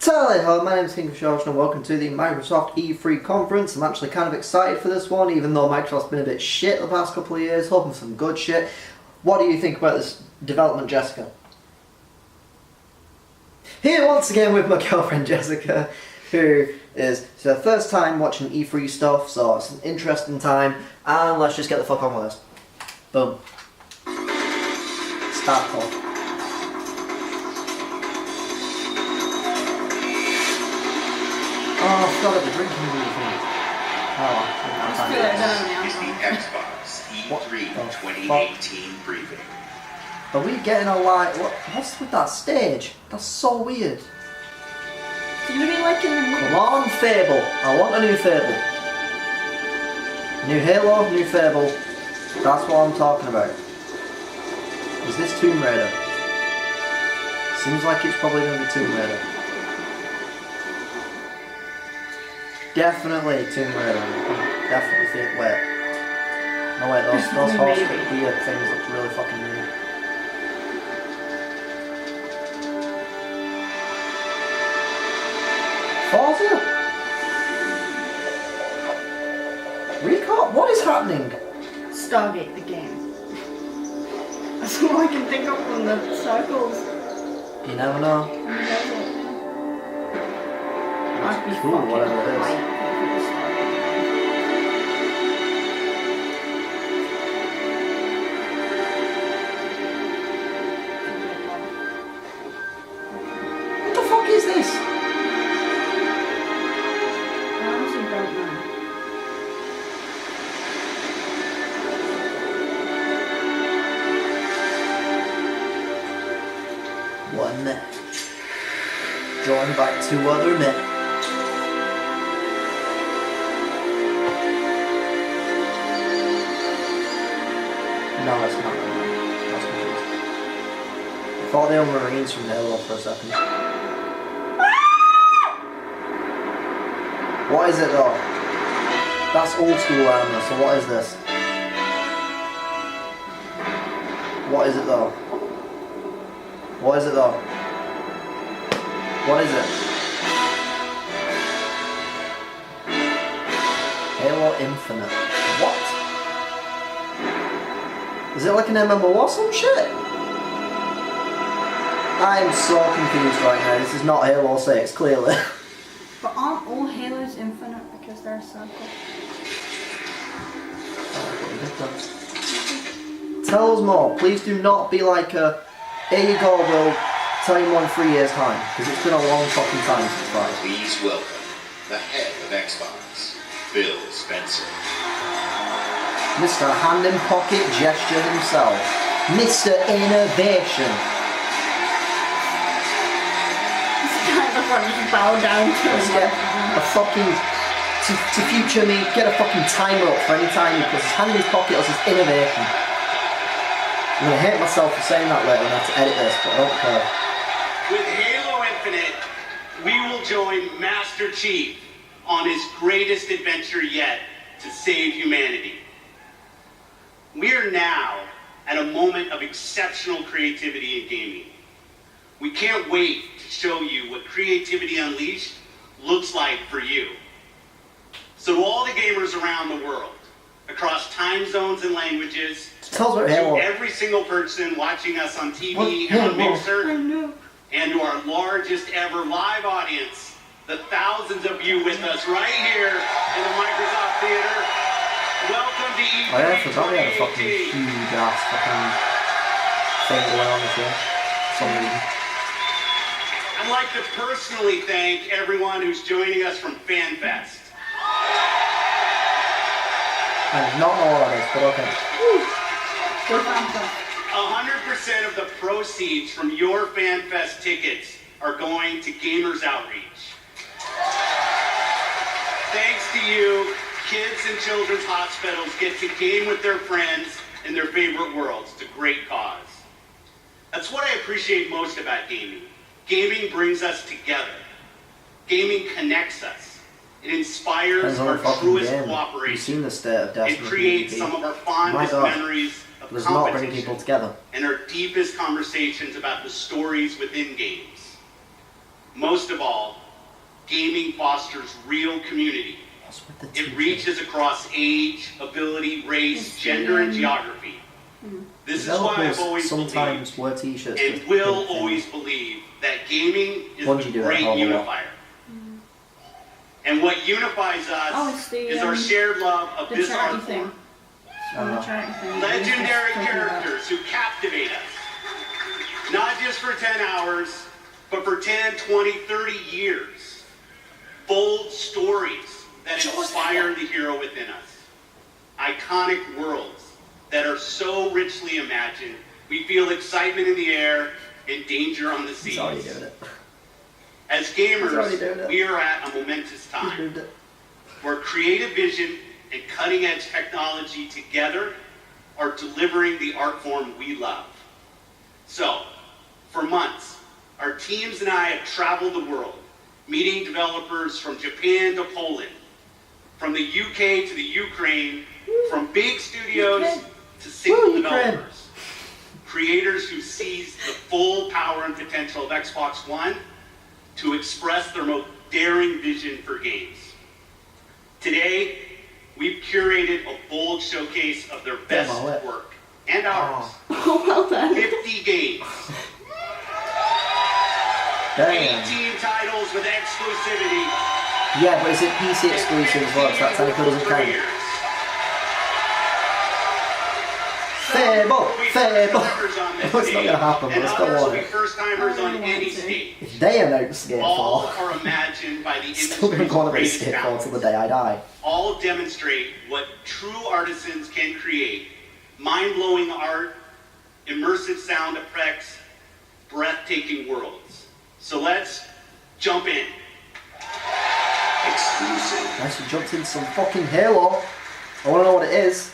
Hello, my name is KingFishOcean and welcome to the Microsoft E3 conference. I'm actually kind of excited for this one, even though Microsoft's been a bit shit the past couple of years, hoping for some good shit. What do you think about this development, Jessica? Here once again with my girlfriend Jessica, who is her first time watching E3 stuff, so it's an interesting time, and let's just get the fuck on with this. Boom. Start talk. Oh, I forgot about the drinking thing. Is the Xbox E3 2018 briefing. Are we getting a light? What's with that stage? That's so weird. It's gonna be like in the movie. Come on, Fable. I want a new Fable. New Halo, new Fable. That's what I'm talking about. Is this Tomb Raider? Seems like it's probably going to be Tomb Raider. Definitely Tomb Raider. Definitely think. Wait. No wait, those horse weird things look really fucking weird. Forza? Recall? What is happening? Stargate the game. That's all I can think of from the circles. You never know. Must be Cool, fucking whatever it is. white. What the fuck is this? I honestly don't know. One minute. Joined by two other men. No, it's not. That's confused. I thought they were Marines from Halo for a second. What is it though? That's old school armor, so what is this? What is it though? What is it though? What is it? Halo Infinite. What? Is it like an MMO or some shit? I am so confused right now. This is not Halo 6, clearly. But aren't all Halos infinite because they're a circle? Tell us more. Please do not be like a, here you go, we'll tell you more in 3 years' time. Because it's been a long fucking time since that. Please welcome the head of Xbox, Phil Spencer. Mr. Hand in Pocket Gesture himself. Mr. Innovation. This guy looks like just bow down to Let's get a fucking, to future me, get a fucking timer up for any time he puts his hand in his pocket as his innovation. I'm gonna hate myself for saying that later when I have to edit this, but I don't care. With Halo Infinite, we will join Master Chief on his greatest adventure yet to save humanity. We are now at a moment of exceptional creativity in gaming. We can't wait to show you what Creativity Unleashed looks like for you. So to all the gamers around the world, across time zones and languages, Tell us about to Halo. every single person watching us on TV What? and on Halo. Mixer, I know. and to our largest ever live audience, the thousands of you with us right here in the Microsoft Theater. Welcome to E3 Oh yeah, I forgot we had a fucking 2018. huge ass fucking thing going on this year. For some reason. I'd like to personally thank everyone who's joining us from FanFest. I do not know what that is, but okay. Good answer. 100% of the proceeds from your FanFest tickets are going to Gamers Outreach. Thanks to you, kids in children's hospitals get to game with their friends in their favorite worlds. It's a great cause. That's what I appreciate most about gaming. Gaming brings us together. Gaming connects us. It inspires Depends on our the fucking truest game. You've cooperation. seen the state of It Destiny. creates some of our fondest God. memories of Does not bring competition people together. and our deepest conversations about the stories within games. Most of all, gaming fosters real community. What's with the It t-shirt? reaches across age, ability, race, gender, and geography. This is why I've Developers always sometimes believed wear t-shirts. and with will big things. always believe that gaming is Once the you do it, great a whole lot. unifier. And what unifies us Oh, it's the, is our shared love of The this charity art thing. form. The charity thing. Legendary Talking about. characters who captivate us. Not just for 10 hours, but for 10, 20, 30 years. Bold stories that inspire the hero within us. Iconic worlds that are so richly imagined, we feel excitement in the air and danger on the He's already seas. doing it. As He's already doing gamers, it. we are at a momentous He's time moved it. where creative vision and cutting-edge technology together are delivering the art form we love. So, for months, our teams and I have traveled the world, meeting developers from Japan to Poland, from the UK to the Ukraine, from big studios Ukraine. to single Woo, Ukraine. developers. Creators who seize the full power and potential of Xbox One to express their most daring vision for games. Today, we've curated a bold showcase of their best Damn, I work and ours. Oh, well then. 50 games, Damn. 18 titles with exclusivity. Yeah, but is it PC exclusive as well? So that technically doesn't count. Fable! Fable! It's not gonna happen, but I still want it. First timers on any stage. If they announce All Skatefall, are imagined by the it's still gonna industry's go on about greatest Skatefall talents. till the day I die. All demonstrate what true artisans can create. Mind-blowing art, immersive sound effects, breathtaking worlds. So let's jump in. Exclusive. Nice, we jumped into some fucking Halo. I wanna know what it is.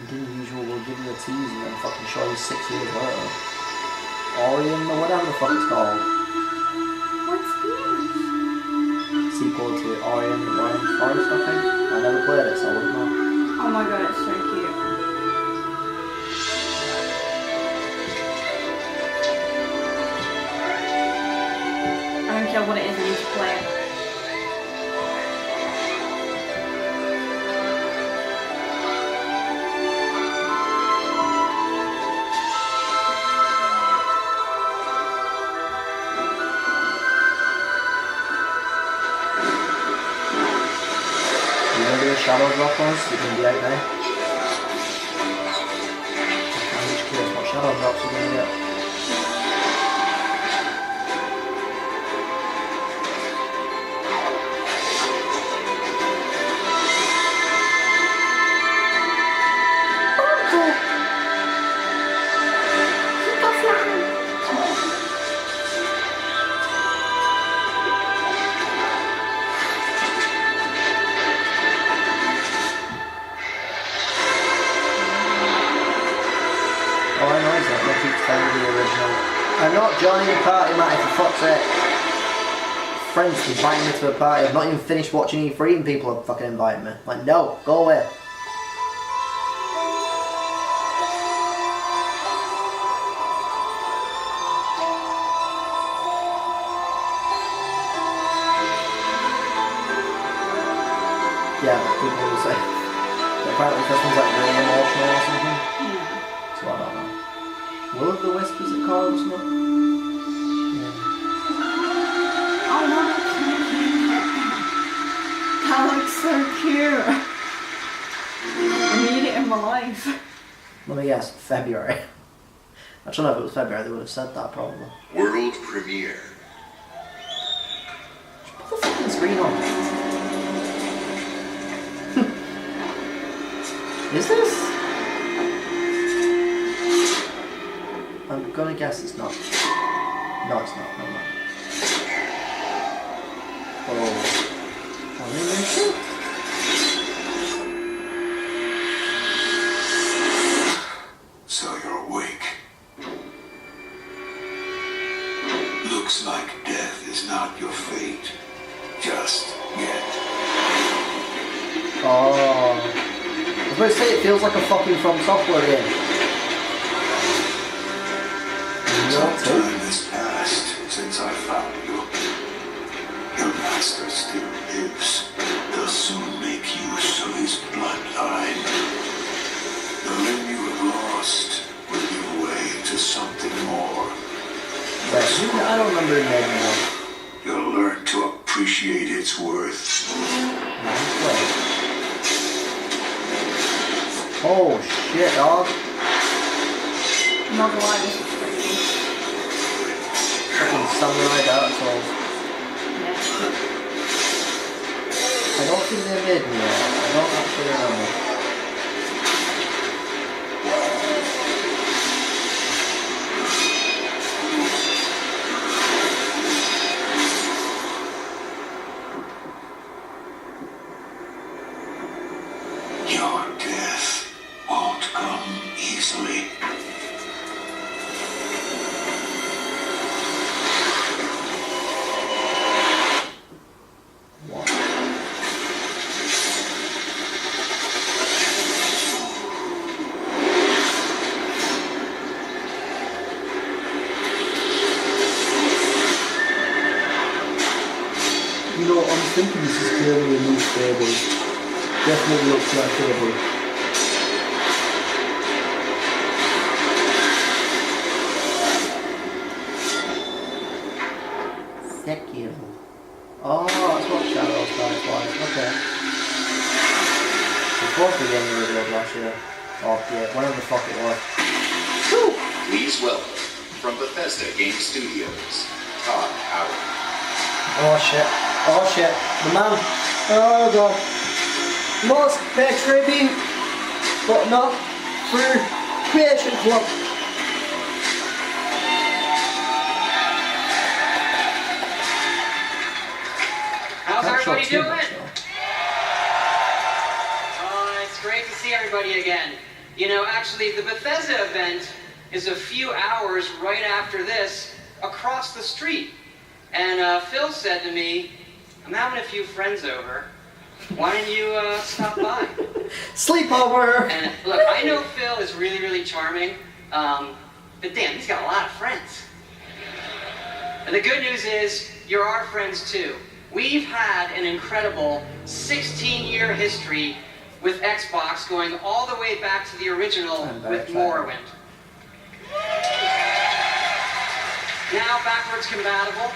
The usual, we'll give you a tease and then fucking show you 6 years later. Orion or whatever the fuck it's called. What's this? Sequel to Orion Forest, I think. I never played it, so I wouldn't know. Oh my god, it's so cute. I don't care what it is, I need to play it. You gonna do a shadow drop on us? You're gonna be out now. I'm just curious what shadow drops you're gonna get. Oh, I know he's not gonna keep telling me the original. I'm not joining a party, Matty, for fuck's sake. Friends inviting me to a party. I've not even finished watching E3 and people are fucking inviting me. Like, no, go away. Yeah, but people will say that apparently this one's like really emotional or something. Yeah. So I don't know. Will of the Wisps is it called or something? Yeah. Oh no, that looks so cute. I need it in my life. Let me guess, February. I don't know if it was February, they would have said that probably. World premiere. Put the fucking screen on. Is this? I'm gonna guess it's not. No, it's not. Never mind. Oh. Animation? So you're awake. Looks like death is not your fate. Just yet. Oh. about to say, it feels like a fucking From Software game. Some time has passed since I found you. Your master still lives. They'll soon make use of his bloodline. The ring you have lost will give way to something more. I don't remember the name anymore. You'll learn to appreciate its worth. Oh shit, dog. I'm not gonna lie, this is crazy. Fucking samurai Dark Souls. Yeah. I don't think they made me yet. I don't actually remember. Your death won't come easily. What? You know, I'm thinking this is clearly a new Fable. Definitely looks like Fable. Sekiro. Oh, that's what Shadow's Dice was. Okay. It's supposed to be getting revealed last year. Oh, yeah, whatever the fuck it was. Woo! Please welcome, from Bethesda Game Studios, Todd Howard. Oh shit. Oh shit. The man. Oh god. Must pay tribute, but not through Creation Club. How's everybody Too doing? much, though. Oh, it's great to see everybody again. You know, actually, the Bethesda event is a few hours right after this, across the street. And Phil said to me, I'm having a few friends over. Why don't you stop by? Sleepover! And look, I know Phil is really, really charming, but damn, he's got a lot of friends. And the good news is, you're our friends too. We've had an incredible 16-year history with Xbox, going all the way back to the original with Morrowind. Now backwards compatible.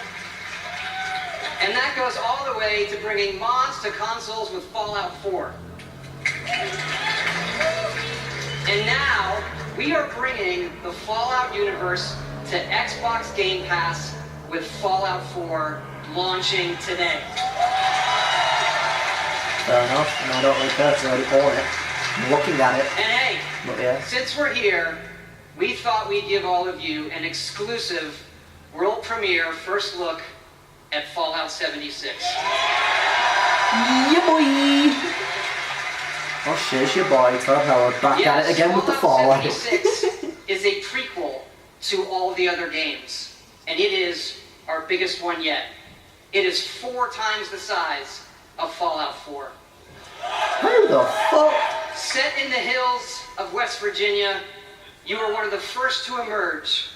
And that goes all the way to bringing mods to consoles with Fallout 4. And now, we are bringing the Fallout universe to Xbox Game Pass with Fallout 4 launching today. Fair enough, and I don't really care because I already bought it. I'm looking at it. And hey, But yeah. since we're here, we thought we'd give all of you an exclusive world premiere first look at Fallout 76. Yeah, boy! Oh shit, it's your boy, Todd Howard, back at it again with the Fallout. 76 is a prequel to all the other games, and it is our biggest one yet. It is 4 times the size of Fallout 4. How the fuck? Set in the hills of West Virginia, you are one of the first to emerge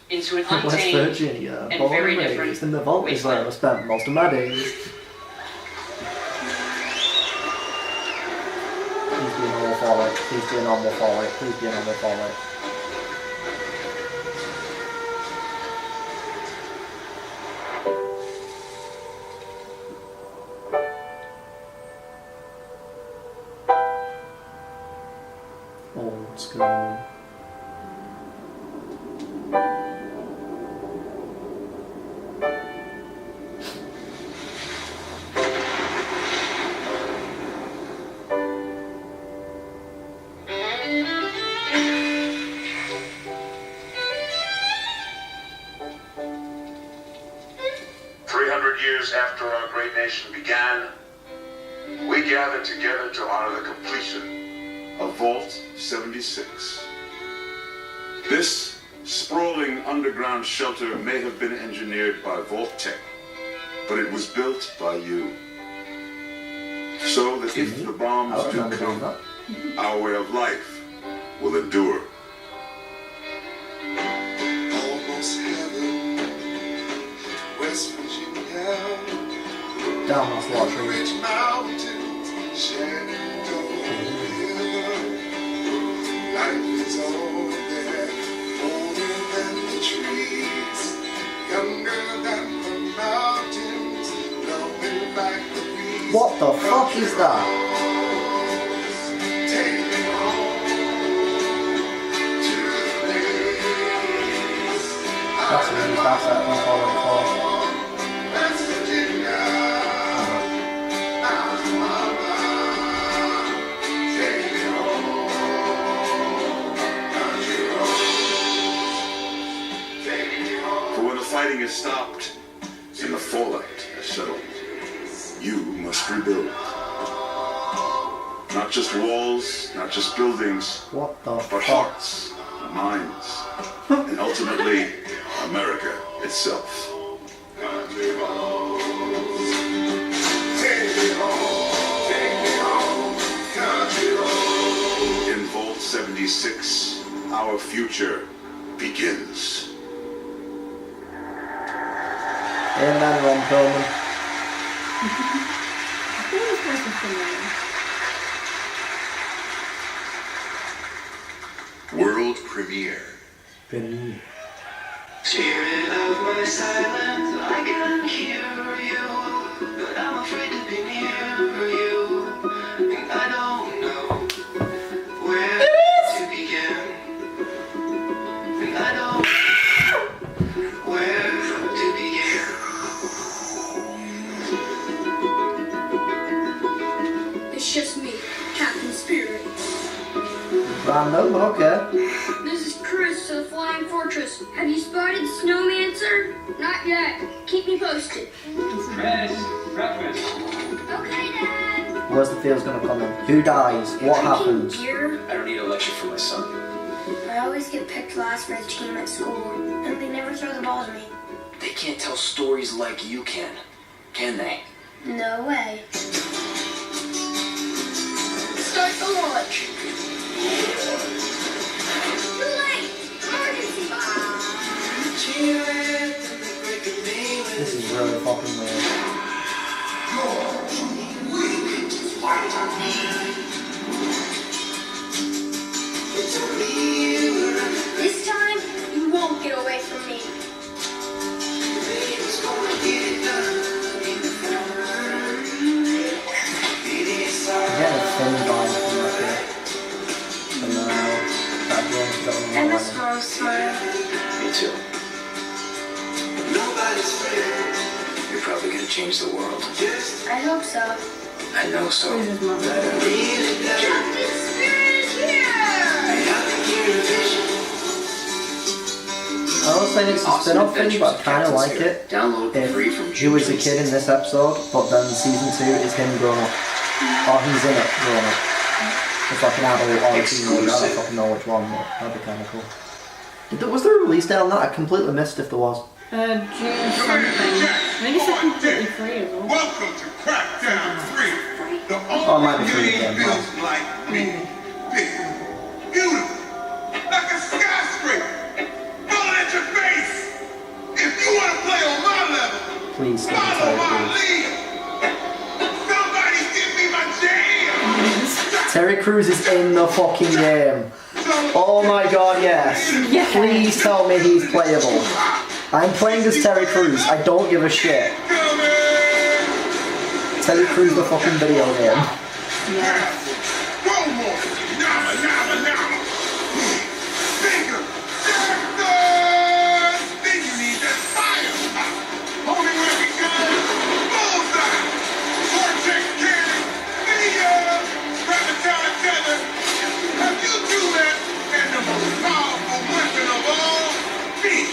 into an West untamed Virginia, and born very and different raised in the vault is where I wasteland. spent most of my days. Please be a normal Fallout. Please be a normal Fallout. Please be a normal Fallout. Old school. Years after our great nation began, we gathered together to honor the completion of Vault 76. This sprawling underground shelter may have been engineered by Vault Tech, but it was built by you. So that if the bombs do come, Our way of life will endure. Almost heaven, West Virginia. Damn, that's a lot of trees. Ridge Mountains, Shenandoah River. Life is all there, older than the trees, younger than the mountains, blowing back the breeze. What the fuck is that? Take me home to the place. That's really fast, that one falling apart. West Virginia, mountain mama. Take me home, country road. Take me home. For when the fighting is stopped and the fallout has settled, you must rebuild. Not just walls, not just buildings, What the but fuck? hearts, minds, and ultimately, America itself. Country roads, take me home, country roads. In Vault 76, our future begins. Amen, Ron Perlman. I feel this place is familiar. World premiere. Been Spirit of my silence, I can hear you, but I'm afraid to be near you, and I don't know where to begin, and I don't know where to begin. It's just me, Captain Spirit. random, but okay. This is Chris of the Flying Fortress. Have you spotted the snowman, sir? Not yet. Keep me posted. Chris, breakfast. Okay, Dad. Where's the feels gonna come in? Who dies? What happens? Dear, I don't need a lecture from my son. I always get picked last for the team at school, and they never throw the ball to me. They can't tell stories like you can they? No way. Start the launch. Too late. Emergency bomb. This is really fucking weird. This time, you won't get away from me. Again, a thin line from up here. And that one's going And on. a small smile. Me too. You're probably gonna change the world. I hope so. I know so. Where's his mother? Captain Spirit is here! I don't think it's a Awesome spin-off thing, Adventures but I of kind of Captain like Spirit. it. Download for free from If he was a kid in this episode, but then season 2 is him grown up. Or he's in it grown up. It's like an adult or a teenager, I don't fucking know which one, but that'd be kind of cool. Was there a release date on that? I completely missed if there was. June something. Maybe it's completely free as well. Welcome to Crackdown 3. The Oh, it might be only free game again, built like me. Big, beautiful, like a skyscraper, falling at your face. If you want to play on my level, Please stay follow Terry my Crews. lead. Somebody give me my jam. Terry Crews is in the fucking game. Oh my god, yes. Yes. Please tell me he's playable. I'm playing as Terry Crews. I don't give a shit. Terry Crews the fucking video game. Yeah. One more. Nama, nama, nama. Finger. Jackson. Think you need that fire. Homing record gun. Bullseye. Vortex cannon. Video. Wrap it down together. Have you do that? And the most powerful weapon of all. Me.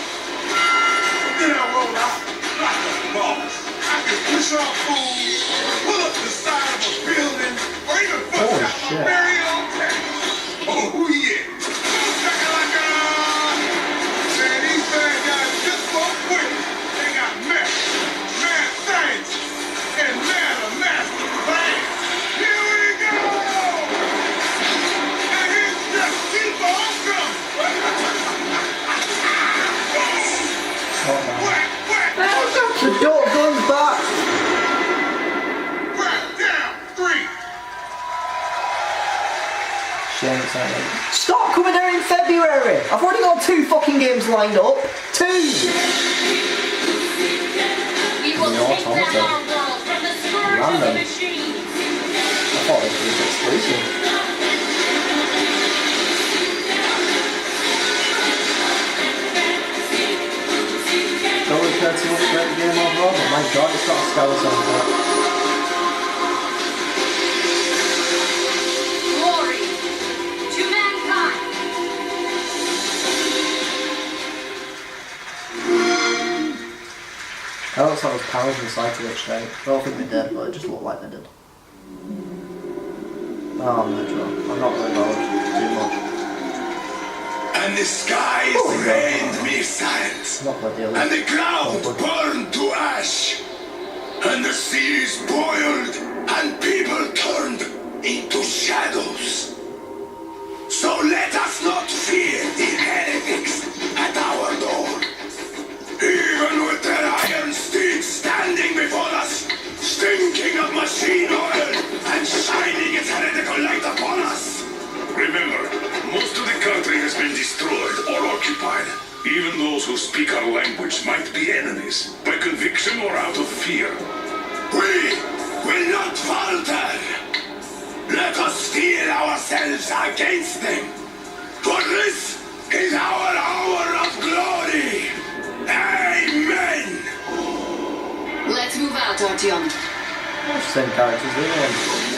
Then I roll out like a boss. I can push off fools, pull up the side of a building, or even bust Holy out my shit. very own tank. Oh yeah. Shakalaka. Man, these bad guys just won't quit. They got mad science, and mad a master plan. Here we go! coming out in February? I've already got 2 fucking games lined up. 2! We will No, take back Thompson. our world from the scourge of Random. the machines. I thought this was exclusive. Don't really care too much about the game overall, but my god, it's got a skeleton on it. Glory to mankind. That looks like those powers inside to it straight. I don't think they did, but it just looked like they did. Oh, Metro. I'm not really bothered too much. And the skies Oh, yeah. rained missiles, Not my deal. and the ground Oh, burned to ash, and the seas boiled, and people turned into shadows. So let us not fear the heretics at our door. Even with their iron steeds standing before us, stinking of machine oil and shining its heretical light upon us. Remember, most of the country has been destroyed or occupied. Even those who speak our language might be enemies, by conviction or out of fear. We will not falter. Let us steel ourselves against them. For this is our hour of glory. Amen. Let's move out, Artyom. Same characters, the other ones.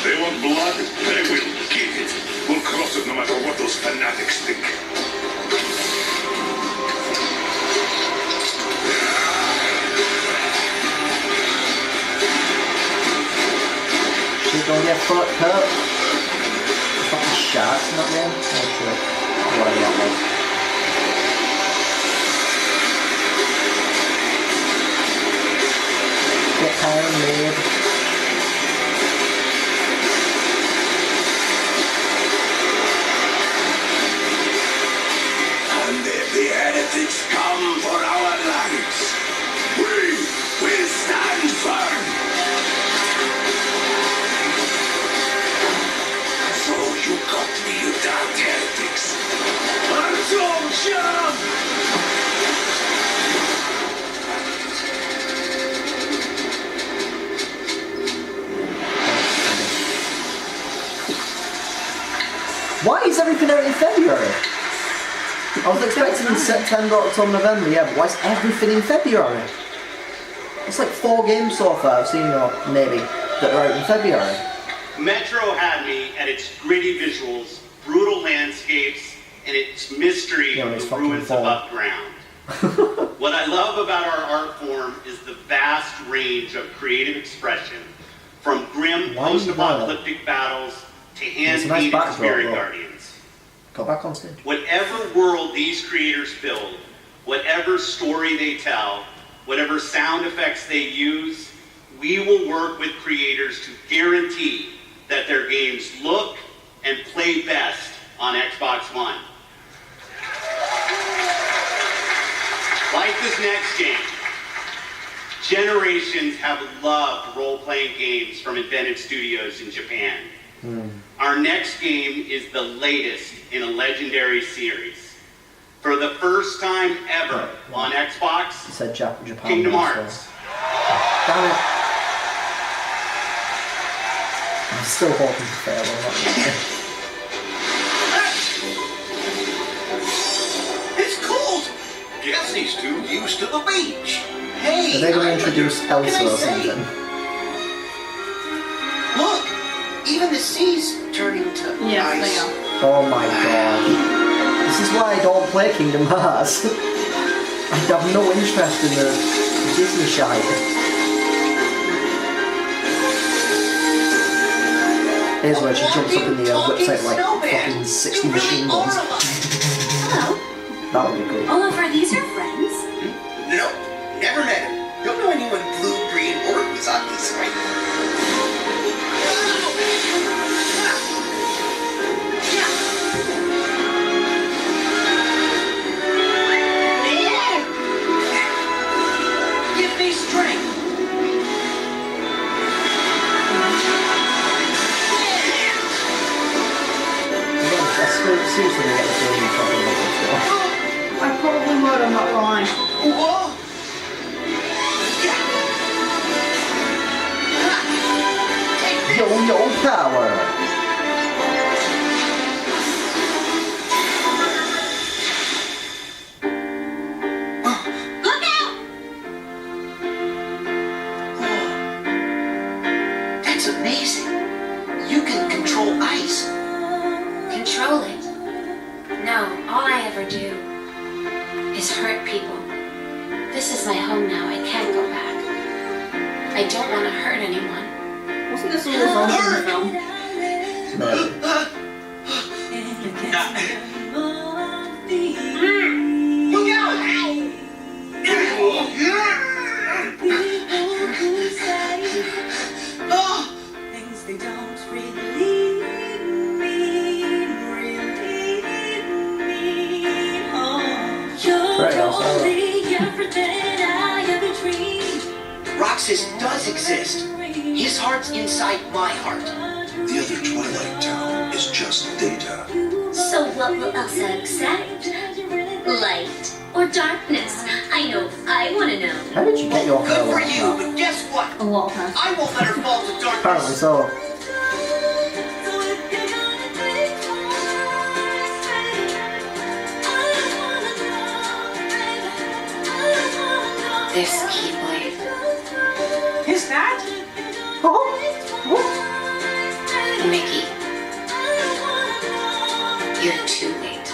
They want blood? They will get it. We'll cross it no matter what those fanatics think. She's gonna get fucked up. Fucking sharks in that game? Oh shit. Whatever that was. Get power made. And if the heretics come for our lives, we will stand firm. So you got me, you damn heretics. Why is everything out in February? I was expecting in September, October, November, yeah, but why is everything in February? It's like 4 games so far I've seen, or maybe, that are out in February. Metro had me at its gritty visuals, brutal landscapes, and its mystery Yeah, of it's the fucking ruins fall. above ground. What I love about our art form is the vast range of creative expression, from grim Why is it post-apocalyptic battles to It's a nice hand-painted backdrop, spirit though. guardians. Go back on stage. Whatever world these creators build, whatever story they tell, whatever sound effects they use, we will work with creators to guarantee that their games look and play best on Xbox One. Like this next game, generations have loved role-playing games from invented studios in Japan. Our next game is the latest in a legendary series. For the first time ever on It Xbox, said Japan. Kingdom so- Hearts. Damn it. I'm still hoping to fail on that. It's cold! Guess he's too used to the beach. Hey! Are they going to I'm introduce what can Elsa I or say? something? Look! Even the sea's turning to Yes, ice. they are. Oh my god. This is why I don't play Kingdom Hearts. I have no interest in the Disney shite. Here's where she jumps up in the air, whips out like fucking 60 machine guns. Hello. That would be cool. Olaf, are these your friends? Nope, never met him. Don't know anyone blue, green, or who's on this right. Give me strength. Seriously, get the feeling fucking like this one. I probably would, I'm not lying. Whoa! Yo power! Look out! That's amazing. You can control ice. Control it. No, all I ever do is hurt people. This is my home now. I can't go back. I don't want to hurt anyone. Wasn't this all involved in the film? Look out! Roxas does exist. His heart's inside my heart. The other Twilight Town is just data. So what will Elsa accept? Light or darkness? I know I want to know. How did you get your hair Good for like you, that? but guess what? A lot of I won't let her fall to Apparently darkness. so. This keyblade. Is that? Mickey. You're too late.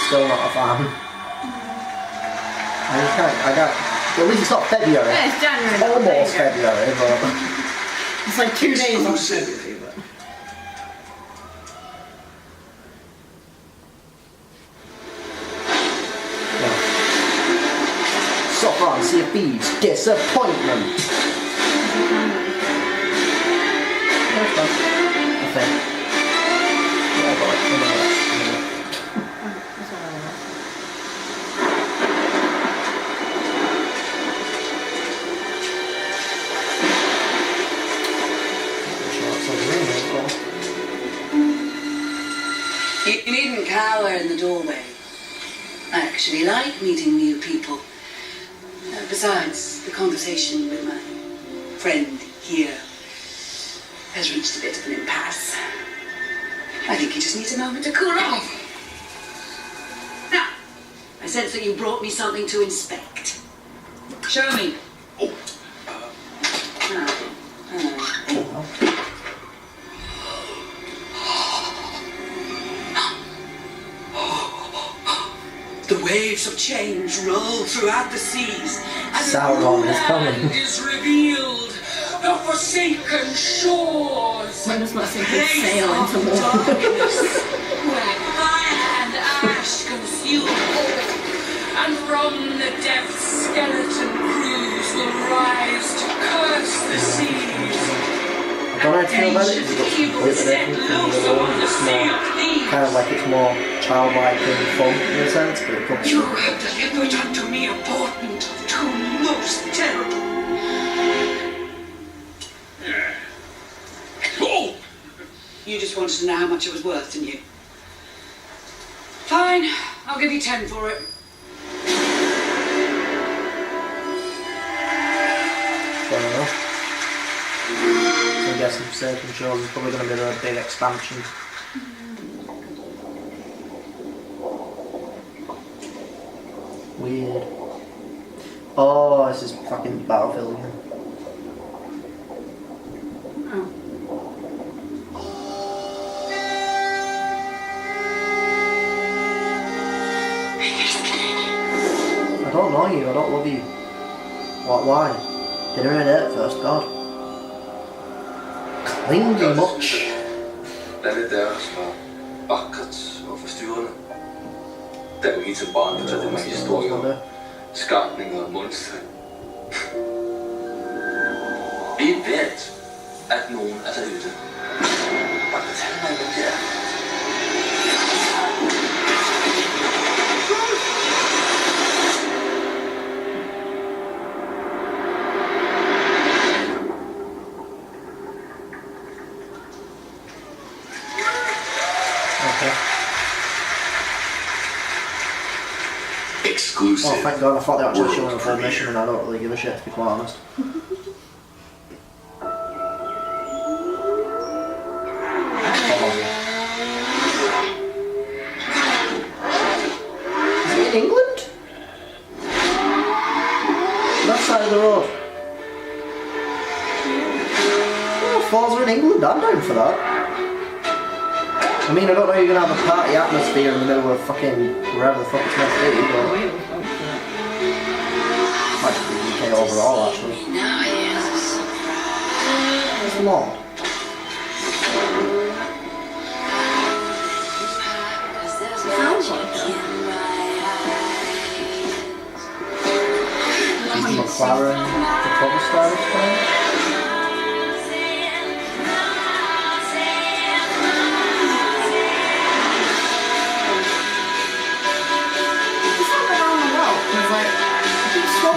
Still not a fan. I got. At least it's not February. Yeah, it's January. now, Almost there you go. February, but. It's like 2 days on February, but... Suffer on Sea of Thieves, disappointment. That's fun. I think. Yeah, I got it. That's what I want. You needn't cower in the doorway. I actually like meeting new people. Besides, the conversation with my friend here has reached a bit of an impasse. I think he just needs a moment to cool off. Now, I sense that you brought me something to inspect. Show me. The waves of change roll throughout the seas, and Sauron is coming. is revealed. The forsaken shores. I'm just not simply Place sail of into water. darkness, where fire and ash consume all, and from the depths skeleton crews will rise to curse the seas. I don't know how to feel about it, because it looks completely different from the other one. It's more, kind of like it's more childlike and fun in a sense, but it could be. You have delivered unto me a portent of two most terrible. Oh! You just wanted to know how much it was worth, didn't you? Fine, I'll give you 10 for it. Fair enough. So I'm guessing Forsaken Shores is probably going to be the big expansion. Weird. Oh, this is fucking Battlefield again. Oh. I don't know you, I don't love you. What, why? Dinner and it first, God. Lingy much. Den lidt der, som er vakkert og forstyrrende. Der er jo hele tiden barn, der det med historier, skabninger og monstre. Vi ved, at nogen er derude. Og fortæl mig, hvem det er. Exclusive. Oh, thank God, I thought they were actually showing a full mission and I don't really give a shit, to be quite honest. Is it in England? Left side of the road. Oh, Forza in England, I'm down for that. I mean, I don't know you're gonna have a party atmosphere in the middle of fucking wherever the fuck it's meant to be, but might just be UK overall, actually. Where's the mall? Is the McLaren the cover star thing?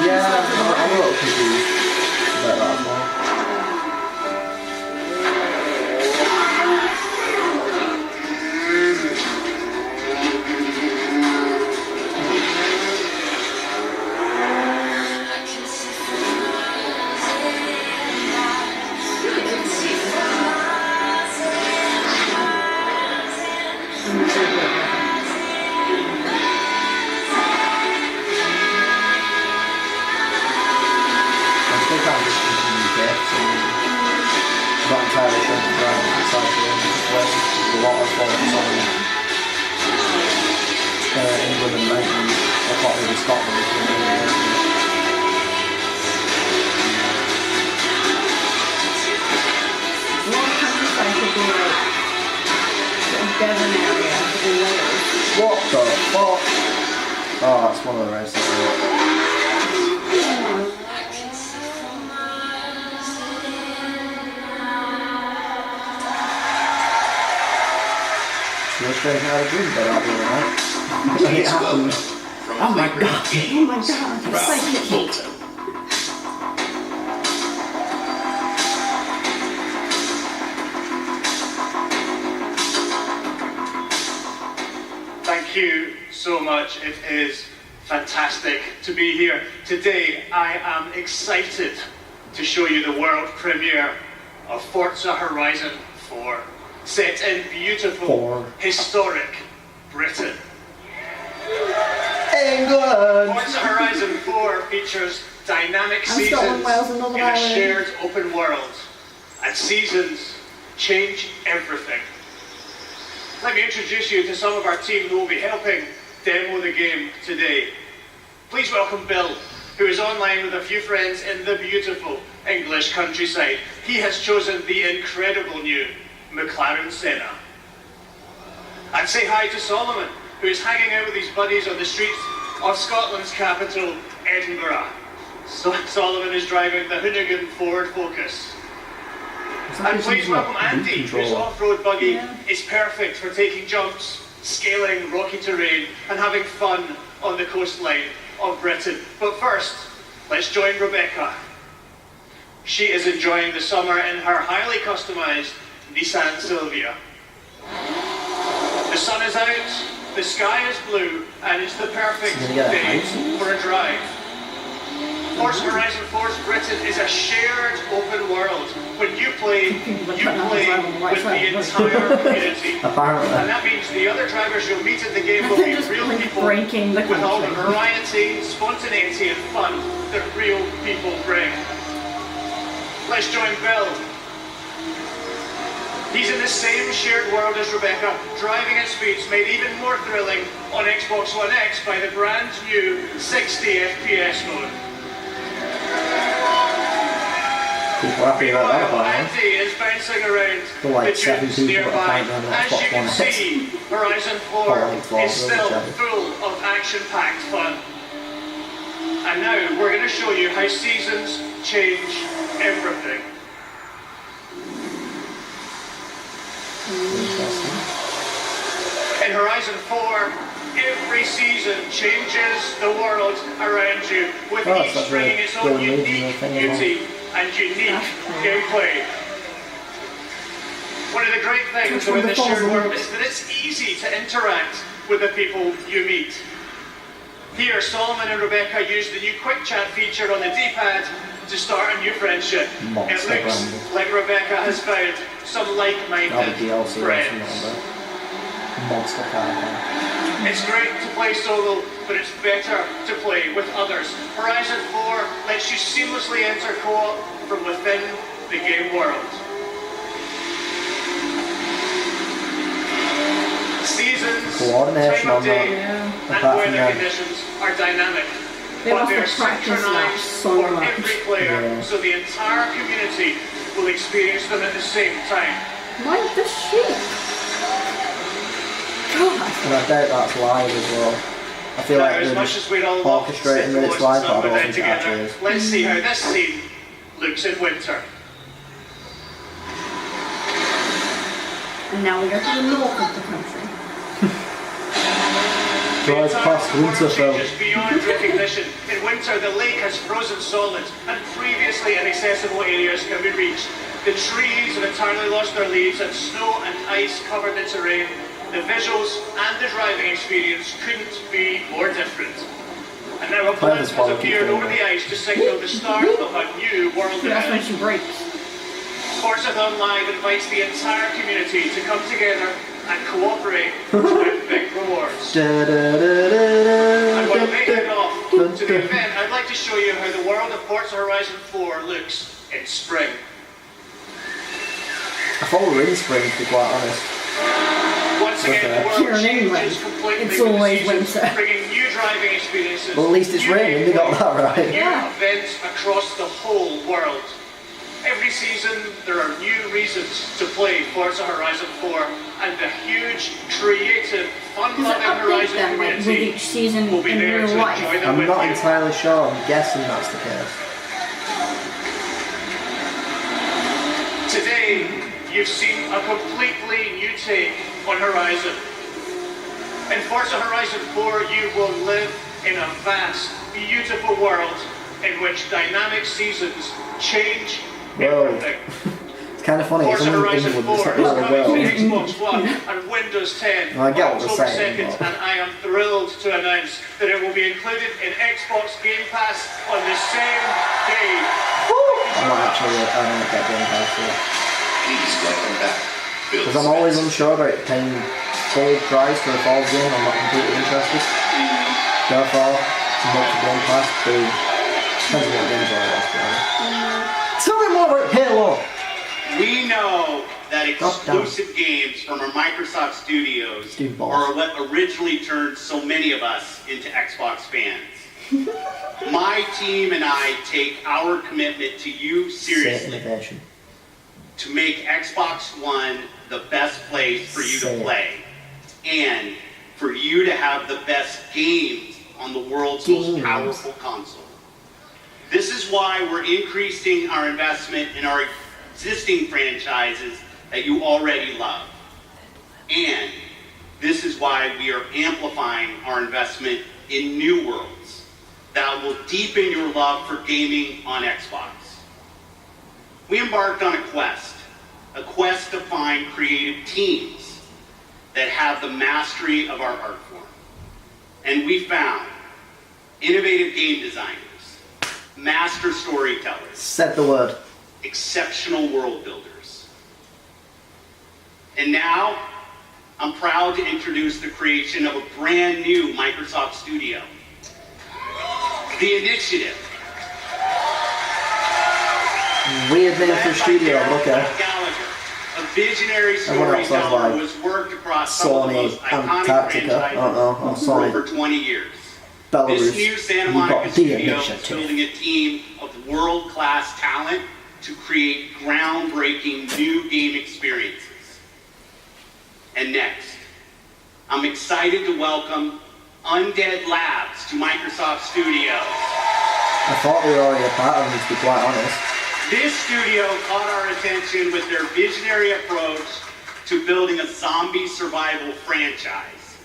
Yeah, I'm a little confused about that as well. Not entirely sure the driving inside the West is a lot of focus on England and Britain. I thought maybe Scotland was going to be a lot of countryside could be like sort of Devon area in Wales. What the fuck? Oh, that's one of the races. Straight out of dream, but I'll be alright. It happened. Oh my god! Oh my god! It's psychic. Thank you so much. It is fantastic to be here. Today I am excited to show you the world premiere of Forza Horizon 4. Set in beautiful, historic Britain. England! Forza Horizon 4 features dynamic seasons in a shared open world. And seasons change everything. Let me introduce you to some of our team who will be helping demo the game today. Please welcome Bill, who is online with a few friends in the beautiful English countryside. He has chosen the incredible new McLaren Senna. And say hi to Solomon, who is hanging out with his buddies on the streets of Scotland's capital, Edinburgh. So Solomon is driving the Hoonigan Ford Focus. And please welcome Andy, whose off-road buggy is perfect for taking jumps, scaling rocky terrain, and having fun on the coastline of Britain. But first, let's join Rebecca. She is enjoying the summer in her highly customised Nissan Silvia. The sun is out, the sky is blue, and it's the perfect day for a drive. Forza Horizon 4's Britain is a shared open world. When you play with the entire community. And that means the other drivers you'll meet in the game will be real people with all the variety, spontaneity and fun that real people bring. Let's join Bill. He's in the same shared world as Rebecca, driving at speeds made even more thrilling on Xbox One X by the brand new 60 FPS mode. People happy about that Meanwhile, apparently. Andy is bouncing around There are like the 7 dunes people that nearby. find on As you Xbox can One X. see, Horizon 4 Forza is still Horizon. full of action-packed fun. And now we're going to show you how seasons change everything. Interesting. In Horizon 4, every season changes the world around you, with Oh, each it's like bringing the its own Golden Age unique thing as well. beauty and unique gameplay. One of the great things Which one, about the this shared Forza? world is that it's easy to interact with the people you meet. Here, Solomon and Rebecca use the new quick chat feature on the D-pad to start a new friendship. Monster It looks branding. like Rebecca has found some That'll like-minded be DLC or friends. something like that. Monster car. It's great to play solo, but it's better to play with others. Horizon 4 lets you seamlessly enter co-op from within the game world. Seasons, Coordination time of on that. day, Yeah. Apart and from weather that. conditions are dynamic. They But must they're have practiced that synchronized so for much. every player, Yeah. so the entire community will experience them at the same time. Mind the sheep. God. And I doubt that's live as well. I feel Now, like as they're much just as we'd all love to sit orchestrating that it's and watch live, the but I sun don't go down think it actually together, is. let's see how this scene looks in winter. And now we go to the north of the country. Drive past Winterfell. Changes beyond recognition. In winter, the lake has frozen solid, and previously inaccessible areas can be reached. The trees have entirely lost their leaves, and snow and ice covered the terrain. The visuals and the driving experience couldn't be more different. And now a blimp has appeared over the ice to signal the start of a new world That's when event. she breaks. Forza Live invites the entire community to come together and cooperate to win big rewards. And while they head off to the event, I'd like to show you how the world of Forza Horizon 4 looks in spring. I thought we were in spring, to be quite honest. Once again, the Here world in England, changes completely it's with the always seasons, winter. bringing new driving experiences. Well, at least it's new raining, they got gameplay, that right. and new Yeah. events across the whole world. Every season, there are new reasons to play Forza Horizon 4, and the huge, creative, Does it fun-loving update Horizon them like, with community each season will be in there real to life? enjoy them I'm with not you. entirely sure, I'm guessing that's the case. Today, you've seen a completely new take on Horizon. In Forza Horizon 4, you will live in a vast, beautiful world in which dynamic seasons change Whoa. everything. It's kind of funny, it's Forza only Horizon England, it's 4 not is really a coming world. to Xbox One and Windows 10 I get on what they're October saying, 2nd, but- and I am thrilled to announce that it will be included in Xbox Game Pass on the same day. I'm not actually, I don't get Game Pass yet. Please welcome back Bill Because I'm always Spencer. unsure about paying full price for a Forza game, I'm not completely interested. Therefore, not for Game Pass, boom. Depends on what games are, I guess. Tell me more about Halo! We know that Drop down. exclusive games from our Microsoft studios Dude, balls. are what originally turned so many of us into Xbox fans. My team and I take our commitment to you Say seriously innovation. to make Xbox One the best place for you Say to it. play and for you to have the best games on the world's Games. most powerful console. This is why we're increasing our investment in our existing franchises that you already love. And this is why we are amplifying our investment in new worlds that will deepen your love for gaming on Xbox. We embarked on a quest to find creative teams that have the mastery of our art form. And we found innovative game designers, master storytellers, Said the word. exceptional world builders. And now, I'm proud to introduce the creation of a brand new Microsoft studio. The Initiative. Weird name for a studio, look at Gallagher, a visionary Everyone else sounds storyteller like who has worked across some of the Sony most iconic Antarctica. franchises Or for Sony over 20 years. Belarus. This new Santa You Monica got the studio is initiative. building a team of world-class talent to create groundbreaking new game experiences. And next, I'm excited to welcome Undead Labs to Microsoft Studios. I thought we were already a part of them, to be quite honest. This studio caught our attention with their visionary approach to building a zombie survival franchise.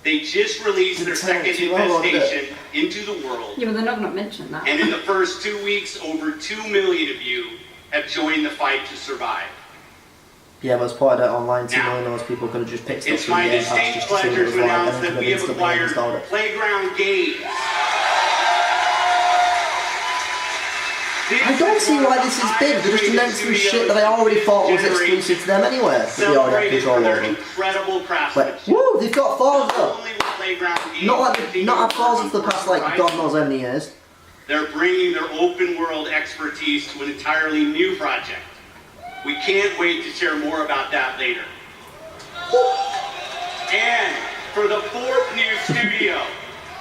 They just released their second infestation into the world. Yeah, but they're not going to mention that. And in the first 2 weeks, over 2 million of you have joined the fight to survive. Yeah, but as part of that online, 2 million of those people could have just picked stuff It's from the my Game Pass distinct just to see what it pleasure was to like, and announce then that could have we have instantly acquired installed it. Playground Games. I don't see why this is big. They're just announcing shit that I already thought was exclusive to them anyway. That they already have control over. Incredible craftsmanship. Woo! They've got Forza. Only with Playground Games, Not had Forza for the past like God knows how many years. They're bringing their open world expertise to an entirely new project. We can't wait to share more about that later. And for the 4th new studio,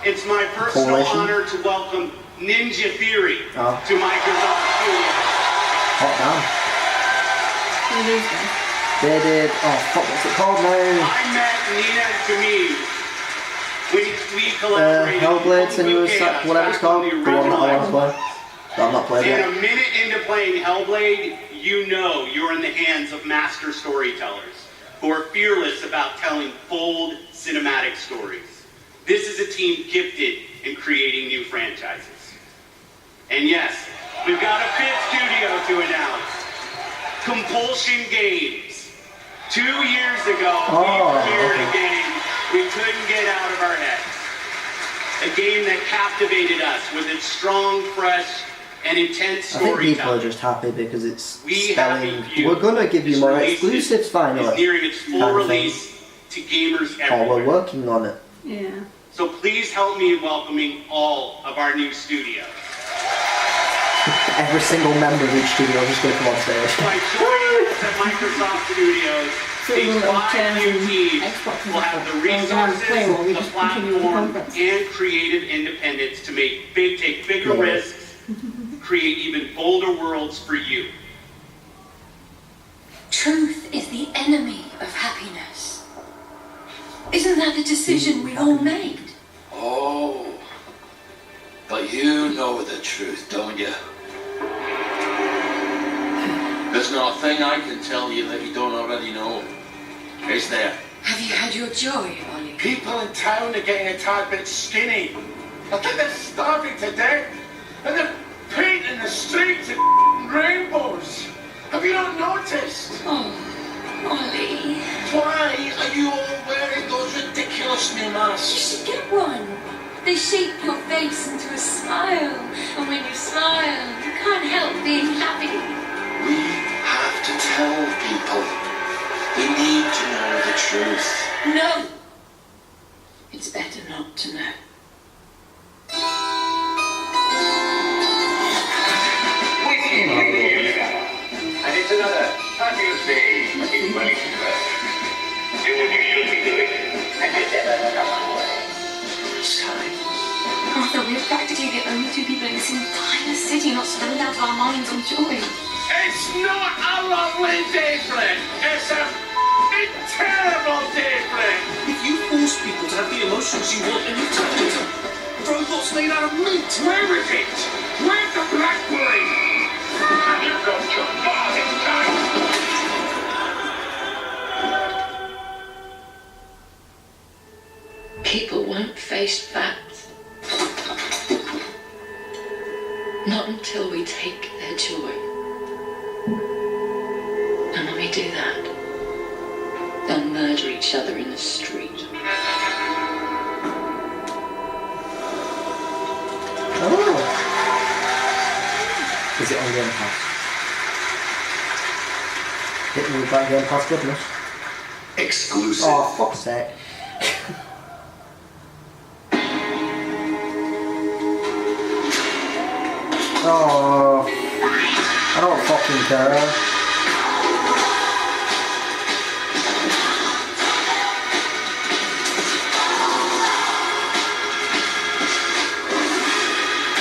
it's my personal honor to welcome Ninja Theory to Microsoft Studios. Hot damn. They did. Oh fuck, what's it called now? I met Nina Tumi. We collaborated. Hellblade, Senua's, whatever it's called. The one that I want to play. That I've not played yet. And a minute into playing Hellblade, you know you're in the hands of master storytellers who are fearless about telling bold cinematic stories. This is a team gifted in creating new franchises. And yes, we've got a 5th studio to announce. Compulsion Games. 2 years ago, we premiered a game we couldn't get out of our heads. A game that captivated us with its strong, fresh, and intense I think storytelling. people are just happy because it's spelling. We're gonna give you more exclusives finally. It's nearing its full release to gamers Oh, everywhere. we're working on it. Yeah. So please help me in welcoming all of our new studios. Every single member of each studio is just gonna come on stage. By joining us at Microsoft Studios, these 5 new teams will have the resources, the platform, and creative independence to take bigger risks, create even bolder worlds for you. Truth is the enemy of happiness. Isn't that the decision we all made? Oh, but you know the truth, don't you? There's not a thing I can tell you that you don't already know. Is there? Have you had your joy, Ollie? People in town are getting a tad bit skinny. I think they're starving to death. And they're painting the streets in rainbows. Have you not noticed? Oh, Ollie. Why are you all wearing those ridiculous new You masks? should get one. They shape your face into a smile. And when you smile, you can't help being happy. We have to tell people. They need to know the truth. No. It's better not to know. And it's another fabulous day in Wellington. Do what you should be doing, and you never come away. Sorry. Arthur, we're practically the only 2 people in this entire city not surrounded out of our minds on joy. It's not a lovely day, friend. It's a terrible day, friend. If you force people to have the emotions you want, then you turn into robots made out of meat. Where is it? Where's the blackberry? You've got your bargain time. People won't face facts. Not until we take their joy. And when we do that, they'll murder each other in the street. Oh. Is it on Game Pass? Hit me with that Game Pass goodness. Exclusive. Oh, fuck's sake. Oh, I don't fucking care.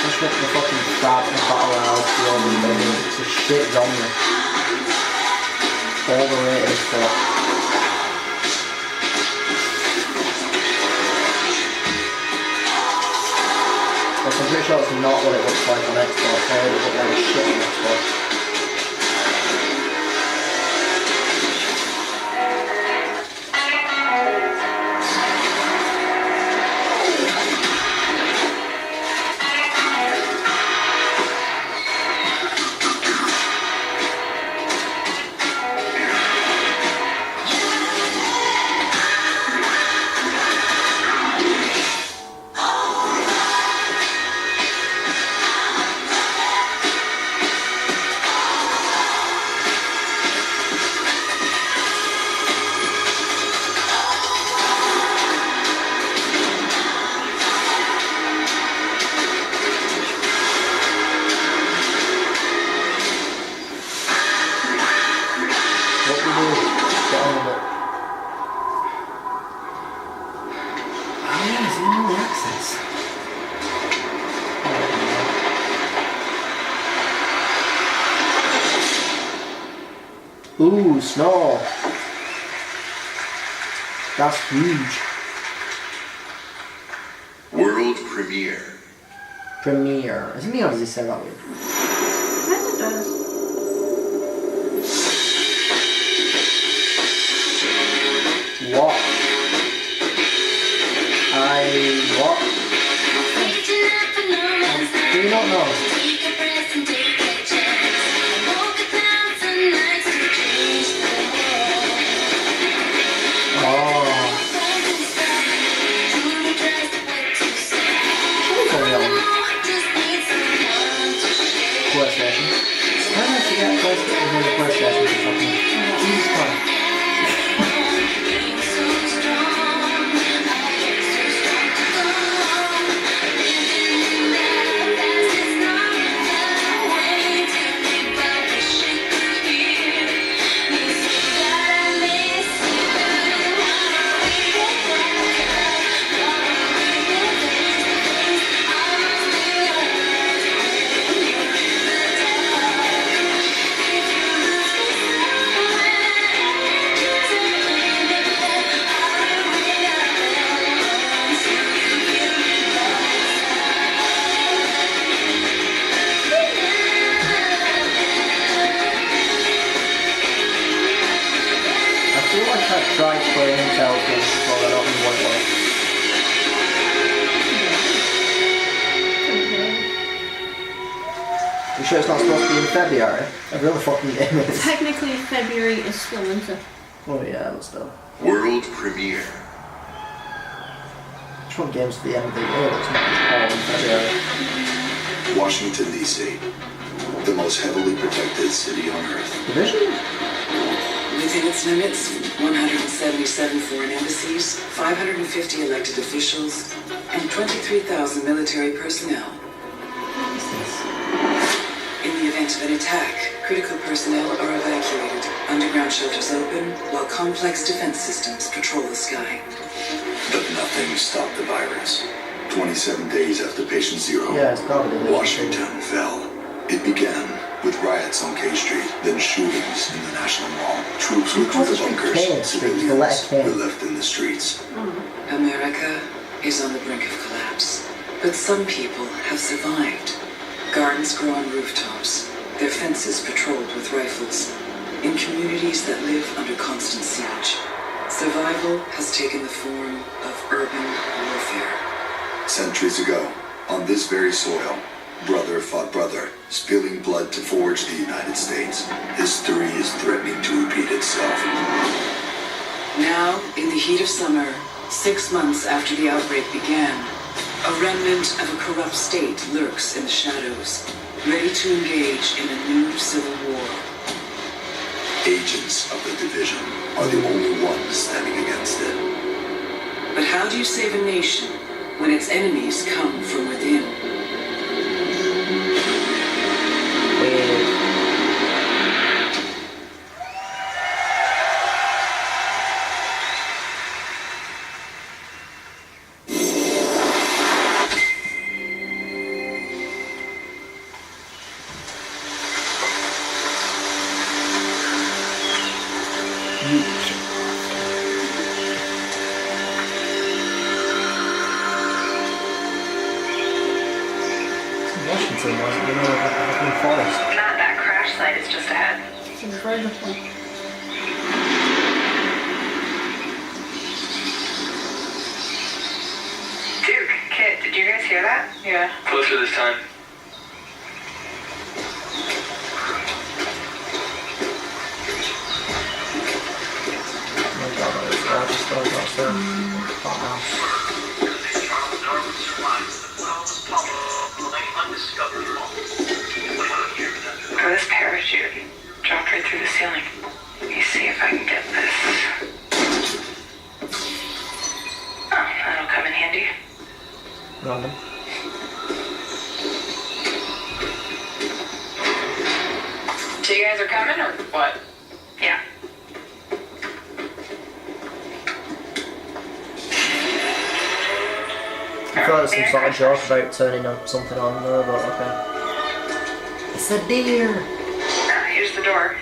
Just make the fucking start and battle royale for all the things. It's a shit genre. Overrated as fuck. But I'm pretty sure it's not what it looks like on Xbox. I heard it looked like shit on Xbox. Ooh, snow. That's huge. World premiere. Premiere. Is it me or does he say that weird? Kind of does. What? What? Do you not know? Tried playing Intel games before, I don't know what it was. You sure it's not supposed to be in February? A real fucking game is. Technically, February is still winter. Oh yeah, but still. World premiere. Just want games at the end of the year that's not just all in February. Washington, D.C., the most heavily protected city on Earth. Division? Within its limits, 177 foreign embassies, 550 elected officials, and 23,000 military personnel. In the event of an attack, critical personnel are evacuated, underground shelters open, while complex defense systems patrol the sky. But nothing stopped the virus. 27 days after patient zero, Yeah, it's probably Washington fell. It began with riots on K Street, then shootings in the National Mall. Troops withdrew the bunkers, civilians were left in the streets. America is on the brink of collapse, but some people have survived. Gardens grow on rooftops, their fences patrolled with rifles. In communities that live under constant siege, survival has taken the form of urban warfare. Centuries ago, on this very soil, brother fought brother, spilling blood to forge the United States. History is threatening to repeat itself. Now, in the heat of summer, 6 months after the outbreak began, a remnant of a corrupt state lurks in the shadows, ready to engage in a new civil war. Agents of the division are the only ones standing against it. But how do you save a nation when its enemies come from within? afraid of them. Duke, Kit, did you guys hear that? Yeah. Closer this time. Oh my god, I just thought that's it. Fuck now. Oh, this parachute dropped right through the ceiling. Let me see if I can get this. Oh, that'll come in handy. Random. So you guys are coming or what? Yeah. I feel like there's some sort of joke about turning something on there, but okay. It's a deer! Here's the door.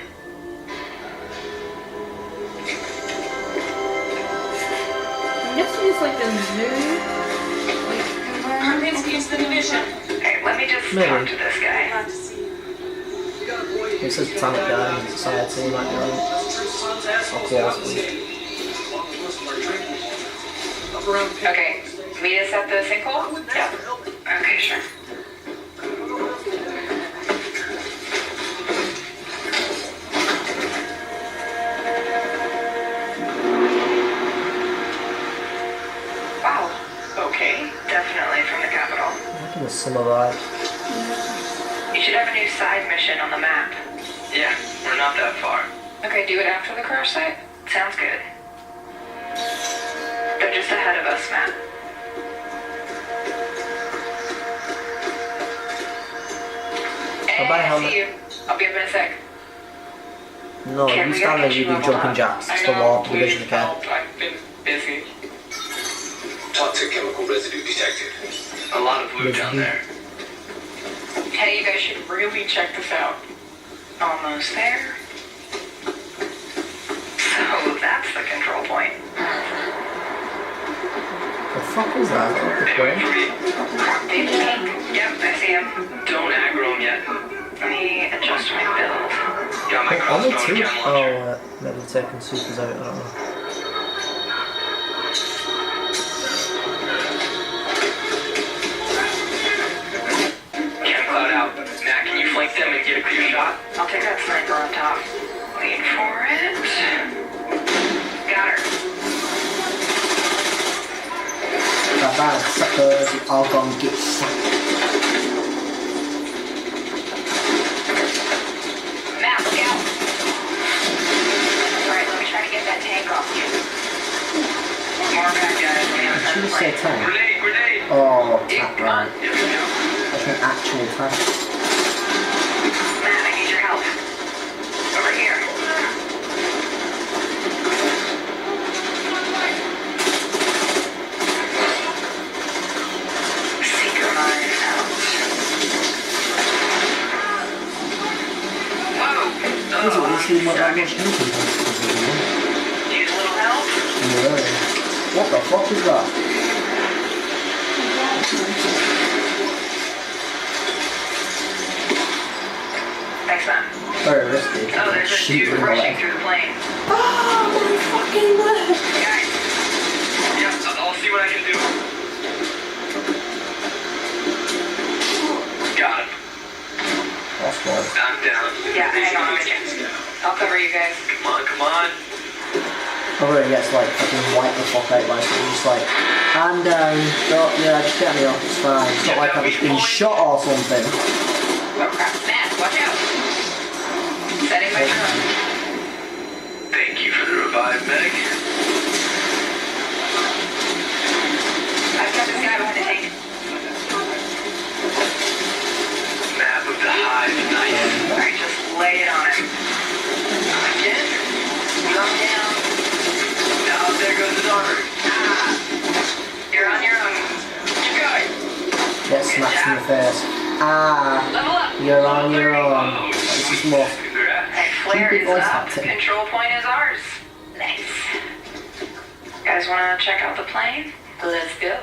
I'm guessing it's like a zoo. It's the division. Hey, let me just Maybe. talk to this guy. It says Planet Guardians Society, you might be right. Or Quality. Okay, meet us at the sinkhole? Yeah. Okay, sure. Wow. Okay, definitely from the capital. I reckon there's some vibe. You should have a new side mission on the map. Yeah, we're not that far. Okay, do it after the crash site? Sounds good. They're just ahead of us, Matt. Bye-bye, Hey, I helmet. see you. I'll be up in a sec. No, Okay, you we stand gotta there, get you you do leveled jumping up. jacks. It's the I law know, of division of care. I've been busy. Toxic chemical residue detected. A lot of loot down there. Hey, you guys should really check this out. Almost there. So that's the control point. The fuck is that? What the Big pink. Yep, I see him. Don't aggro him yet. Let me adjust my build. Got my Only crossbow and two? chem Oh, launcher. maybe taking supers out, I don't know. Chem cloud out. Matt, can you flank them and get a clear shot? I'll take that sniper on top. Wait for it. Got her. Bye-bye, suckers. You all gonna get sucked. Matt, look out. Alright, let me try to get that tank off you. More bad guys. Let me have a Did you say tank? Grenade, grenade! Oh, tank, Come on. right. Here we go. That's an actual tank. Matt, I need your help. Over here. Seeker mine out. Whoa! Doesn't really seem like that much Need a little help? What the fuck is that? Thanks, Matt. Very risky. Oh, there's a Shoot dude in the rushing leg. through the plane. Oh my fucking word! Guys, Yeah, I'll see what I can do. Got him. That's good. I'm down. yeah, hang on a minute. I'll cover you guys. Come on, come on. Probably gets like fucking wipe the fuck out like it's just like, I'm down. Oh, yeah, just get me off, it's fine. It's not like I've just been shot or something. Oh crap. Matt, watch out. Setting my drone. Thank you for the revive, medic. I've got this guy behind the tank. Map of the hive, nice. Alright, just lay it on him. Again? Drone down. Now there goes his armor. You're on your own. Keep going. Get smacked in the face. Ah, Level up. you're on your own. This is more. Congrats. Hey, flare Keep it is voice up. acting. Control point is ours. Nice. You guys wanna check out the plane? Let's go.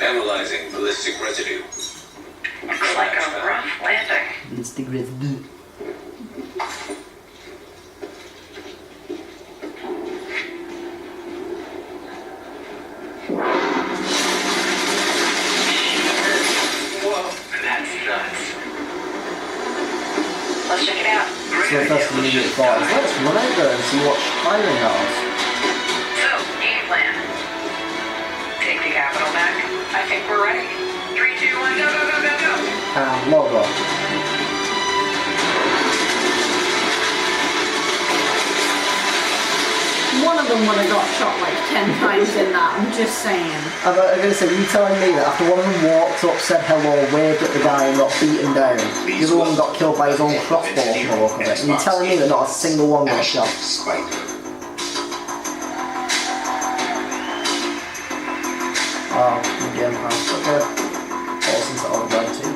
Analyzing ballistic residue. Looks like a rough landing. It's the grizzly. Let's check it out. So the first immediate thought is, let's run out there and see what hiring has. So, game plan. Take the capital back. I think we're ready. 3, 2, 1, go, go, go, go, go. And logo. One of them would have got shot like 10 times in that, I'm just saying. I'm going to say, you telling me that after one of them walked up, said hello, waved at the guy and got beaten down, the other one got killed by his own crossbow from the look of it, and you're telling me that not a single one got shot? Oh, the Game Pass, okay. Awesome to all the too.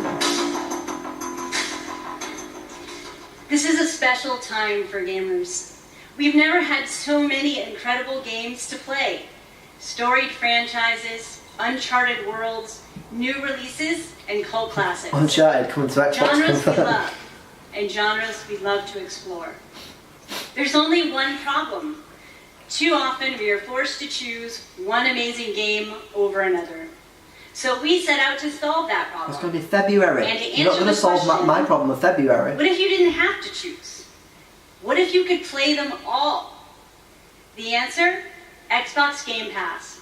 This is a special time for gamers. We've never had so many incredible games to play. Storied franchises, uncharted worlds, new releases, and cult classics. Uncharted coming to Xbox. Genres we love, and genres we love to explore. There's only one problem. Too often we are forced to choose one amazing game over another. So we set out to solve that problem. It's going to be February. And to You're not answer going to the solve question, my problem of February. what if you didn't have to choose? What if you could play them all? The answer? Xbox Game Pass.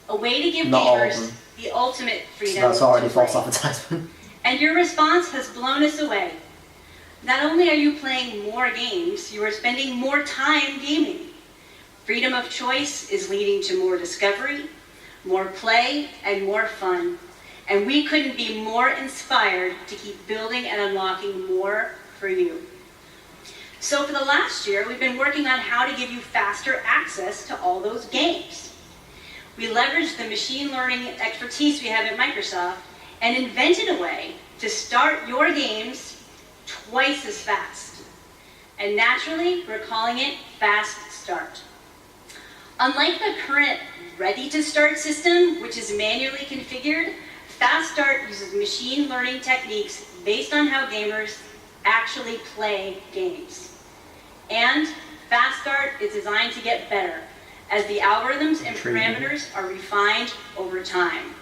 A way to give Not all of gamers them. the ultimate freedom So that's already to play. false advertisement. And your response has blown us away. Not only are you playing more games, you are spending more time gaming. Freedom of choice is leading to more discovery, more play, and more fun. And we couldn't be more inspired to keep building and unlocking more for you. So for the last year, we've been working on how to give you faster access to all those games. We leveraged the machine learning expertise we have at Microsoft and invented a way to start your games twice as fast. And naturally, we're calling it Fast Start. Unlike the current Ready to Start system, which is manually configured, Fast Start uses machine learning techniques based on how gamers actually play games. And Fast Start is designed to get better as the algorithms and parameters are refined over time.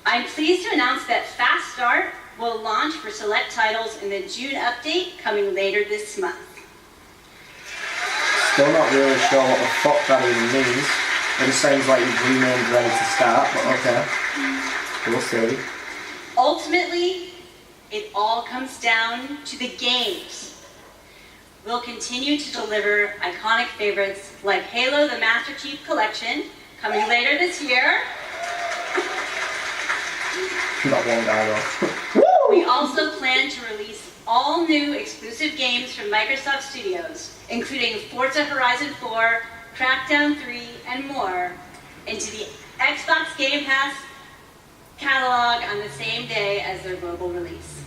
I'm pleased to announce that Fast Start will launch for select titles in the June update coming later this month. Still not really sure what the fuck that even means. It just sounds like you've renamed Ready to Start, but okay. We'll see. Ultimately, it all comes down to the games. We'll continue to deliver iconic favorites like Halo the Master Chief Collection, coming later this year. Not one guy though. We also plan to release all new exclusive games from Microsoft Studios, including Forza Horizon 4, Crackdown 3, and more, into the Xbox Game Pass catalog on the same day as their global release.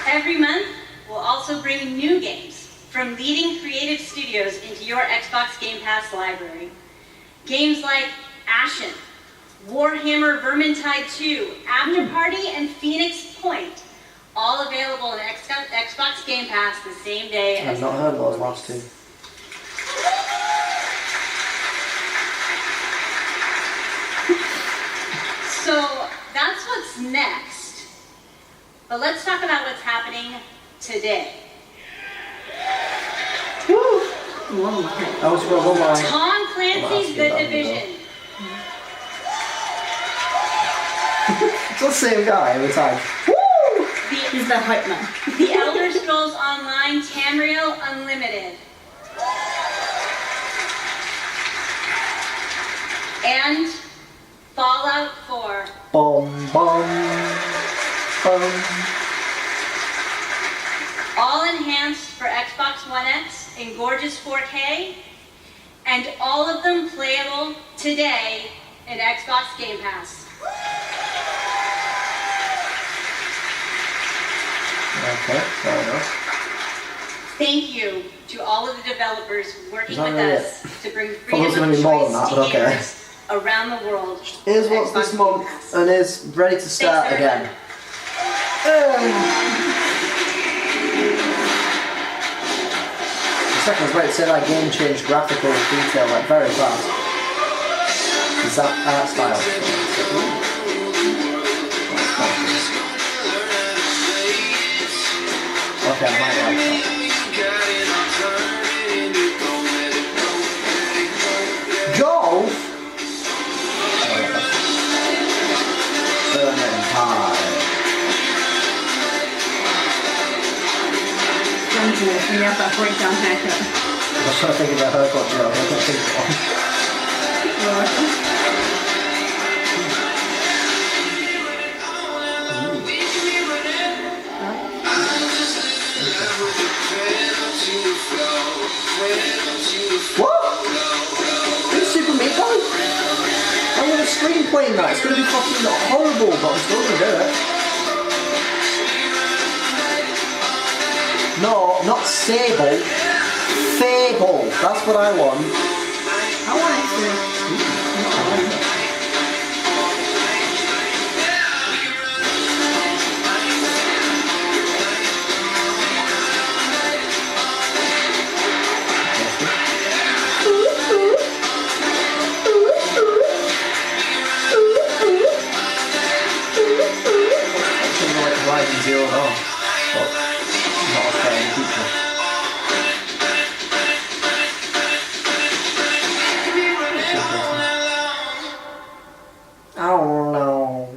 Every month, we'll also bring new games from leading creative studios into your Xbox Game Pass library. Games like Ashen, Warhammer Vermintide 2, After Party, and Phoenix Point, all available in Xbox Game Pass the same day as I've not heard those last two. So that's what's next. But let's talk about what's happening today. Woo! I was going to go by. Tom Clancy's The Division. It's the same guy every time. He's the hype man. The Elder Scrolls Online Tamriel Unlimited. And Fallout 4. Bum, bum, bum. All enhanced for Xbox One X in gorgeous 4K, and all of them playable today in Xbox Game Pass. Okay, fair enough. Thank you to all of the developers working Is that with really us to bring Well, there's freedom going of to be more choice than that, to but okay. gamers around the world. Here's what's this month and is ready to start again. The second I was about to say that game changed graphical detail like very fast. Is that art style? Okay, I might like that. Golf? Burning high. Don't do it when you have that breakdown haircut. I was trying to think of a haircut joke, I couldn't think of one. What? It's Super Meat Boy? I'm gonna screenplay that. It's gonna be fucking horrible, but I'm still gonna do it. No, not Sable. Fable. That's what I want. I want it to. Horizon Zero Dawn, but not a fair feature. Oh no.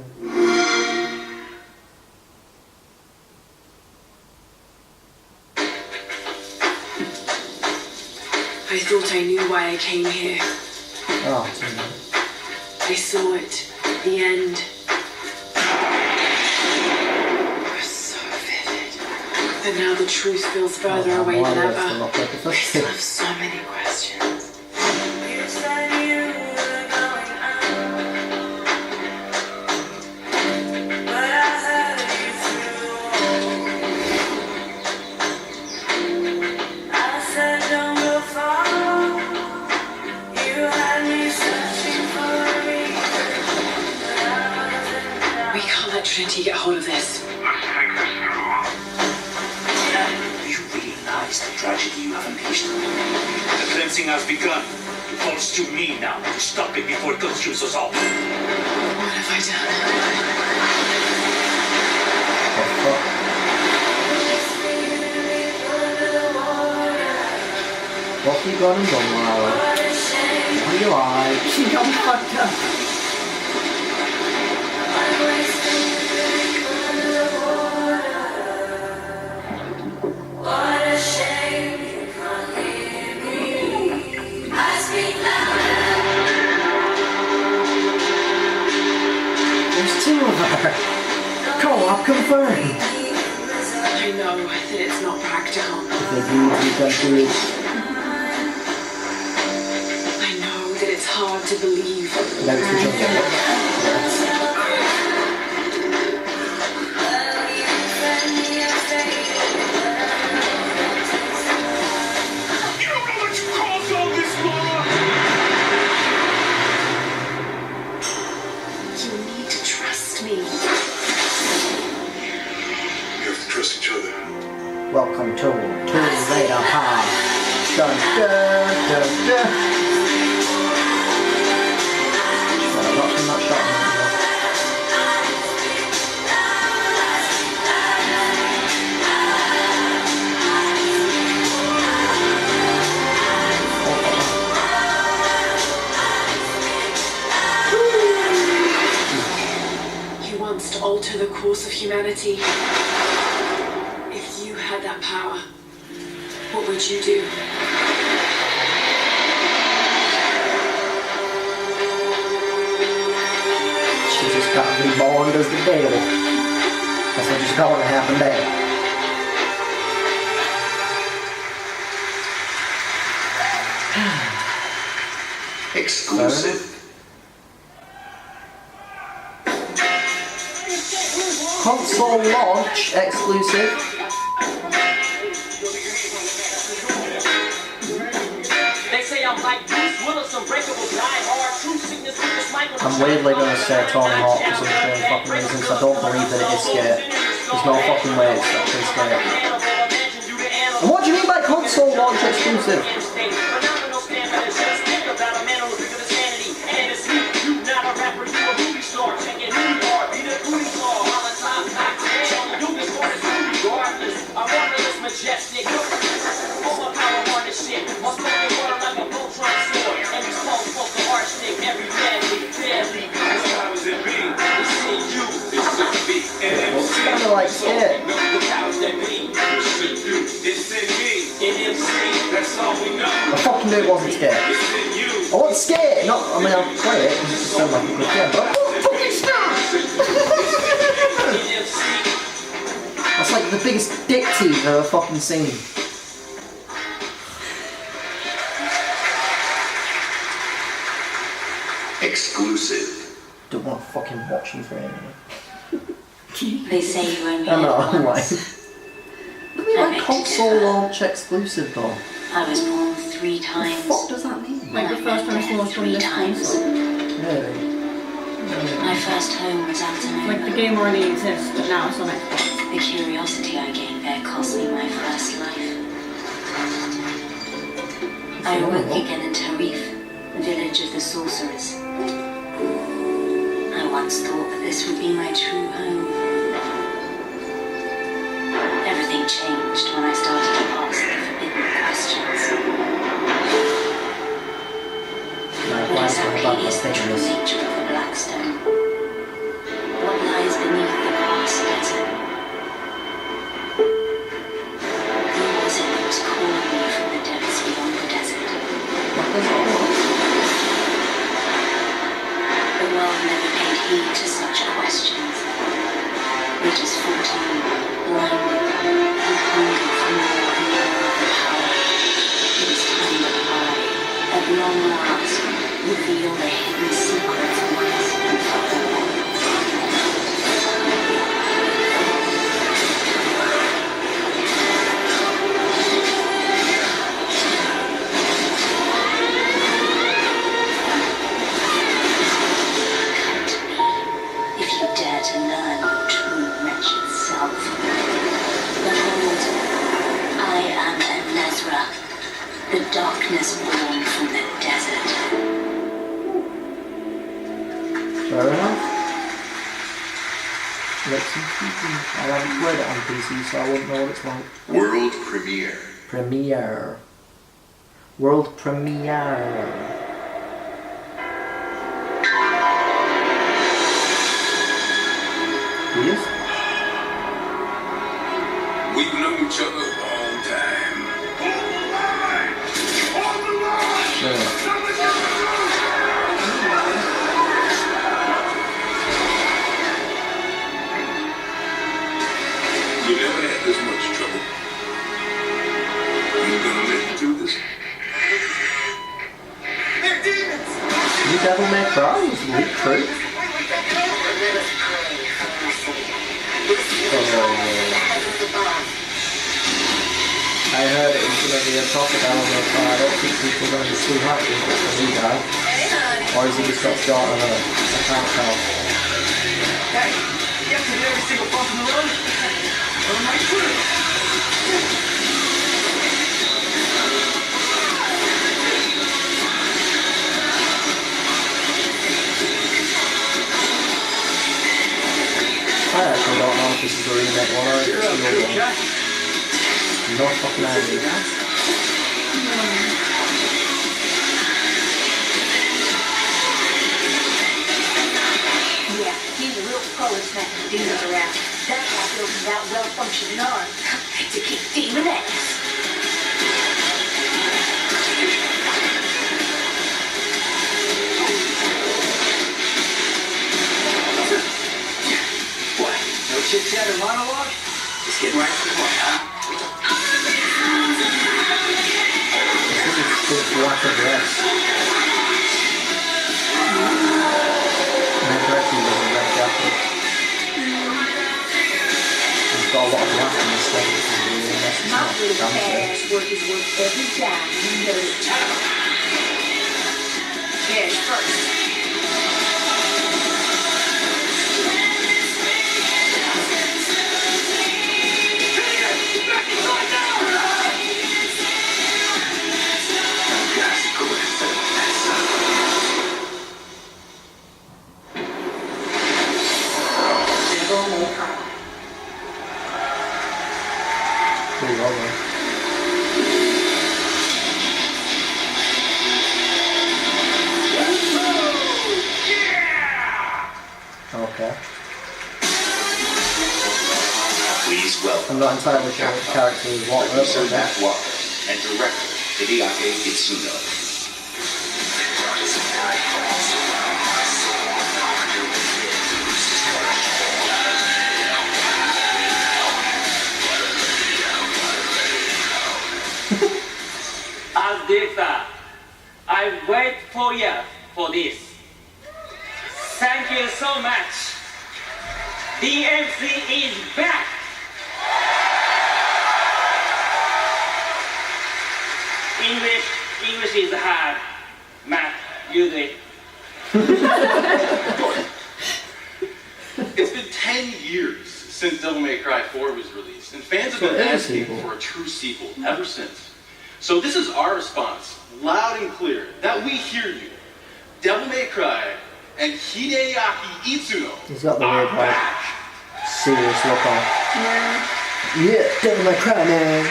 I thought I knew why I came here. Oh, I saw it. The end. And now the truth feels further away than ever. I still have so many questions. You said you were going out, but I heard you through. I said don't go far. You had me searching for a reason. We can't let Trinity get hold of this. The tragedy you have unleashed. The cleansing has begun. It falls to me now to stop it before it consumes us all. What have I done? What have you gone and done, Lara? What do you like? She got fucked up. There's two of her. Co-op confirmed. I know that it's not practical. I know that it's hard to believe. You don't know what you caused all this, Laura! You need to trust me. You have to trust each other. Welcome to Radar Park. Dun dun dun dun. Well, I got from that shot. He wants to alter the course of humanity. If you had that power, what would you do? She just got reborn as the baby. That's what just going to happen there. Exclusive. Console launch exclusive. They say I'm I'm weirdly gonna say Tony Hawk for some strange fucking reason because I don't believe that it is Skate. There's no fucking way it's actually Skate. And what do you mean by console launch exclusive? It's kind of like Skate. I fucking knew it wasn't Skate. I want Skate, not, I mean I'll play it, it just sounds like a good game, but I want fucking Skate! That's like the biggest dick teeth I've ever fucking seen. Exclusive. Don't want to fucking watch you for anything. They say you only I know, live I'm like... once. What do you mean like console launch exclusive though? I was born 3 times. What does that mean? Like the first time it's launched on this console? Really? My first home was Antonova. Like the game already exists, but now it's on Xbox. The curiosity I gained there cost me my first life. I awoke again in Tarif, the village of the sorcerers. I once thought that this would be my true home. Everything changed when I started to ask the forbidden questions. What exactly is the true nature of the Blackstone? What lies beneath the vast desert? Who was it that was calling me from the depths beyond the desert? The world never paid heed to such questions. We just fought on, blinded, and hungry for more and more of the power. It was time that I, at long last, reveal the hidden secrets once and for all. Come to me, if you dare to learn your true wretched self. Behold, I am Nezra, the darkness born from the desert. Fair enough. Let's see. I haven't played it on PC, so I wouldn't know what it's like. World premiere. Premiere. World premiere. Yes? We've known each other a long time. Sure. You never had this much trouble. You gonna make it through this? They're demons! You Devil May Cry is leak true. I heard it was going to be a profit Devil May Cry. I don't think people are going to be too happy with the new guy. Or is he just got shot on her? I can't tell. Hey, you have to do every single bump in the road? On my crew! I actually don't know if this is a remake one or if it's a real one. No fucking idea. Yeah, he's a real pro at smacking demons around. That's why building that well-functioning arm to kick demon ass. What? No chit-chat or monologue? Just get right to the point, huh? This is lack of rest. Never actually was a red jacket. He's got a lot of laugh in this thing, which is really My little necessary. ass work is worth every dime, you know it. Yeah, it's first. Devil May Cry. Pretty well done. Okay. Please welcome I'm not entirely sure what the character is what producer but Matt Walker and director Hideaki Itsuno. As director, I wait for years for this. Thank you so much. DMC is back. English is hard. Matt, you do it. It's been 10 years since Devil May Cry 4 was released, and fans have been asking for a true sequel ever since. So this is our response, loud and clear, that we hear you. Devil May Cry and Hideaki Itsuno he's got the are weird, like, back. serious look on. Yeah, Devil May Cry, man.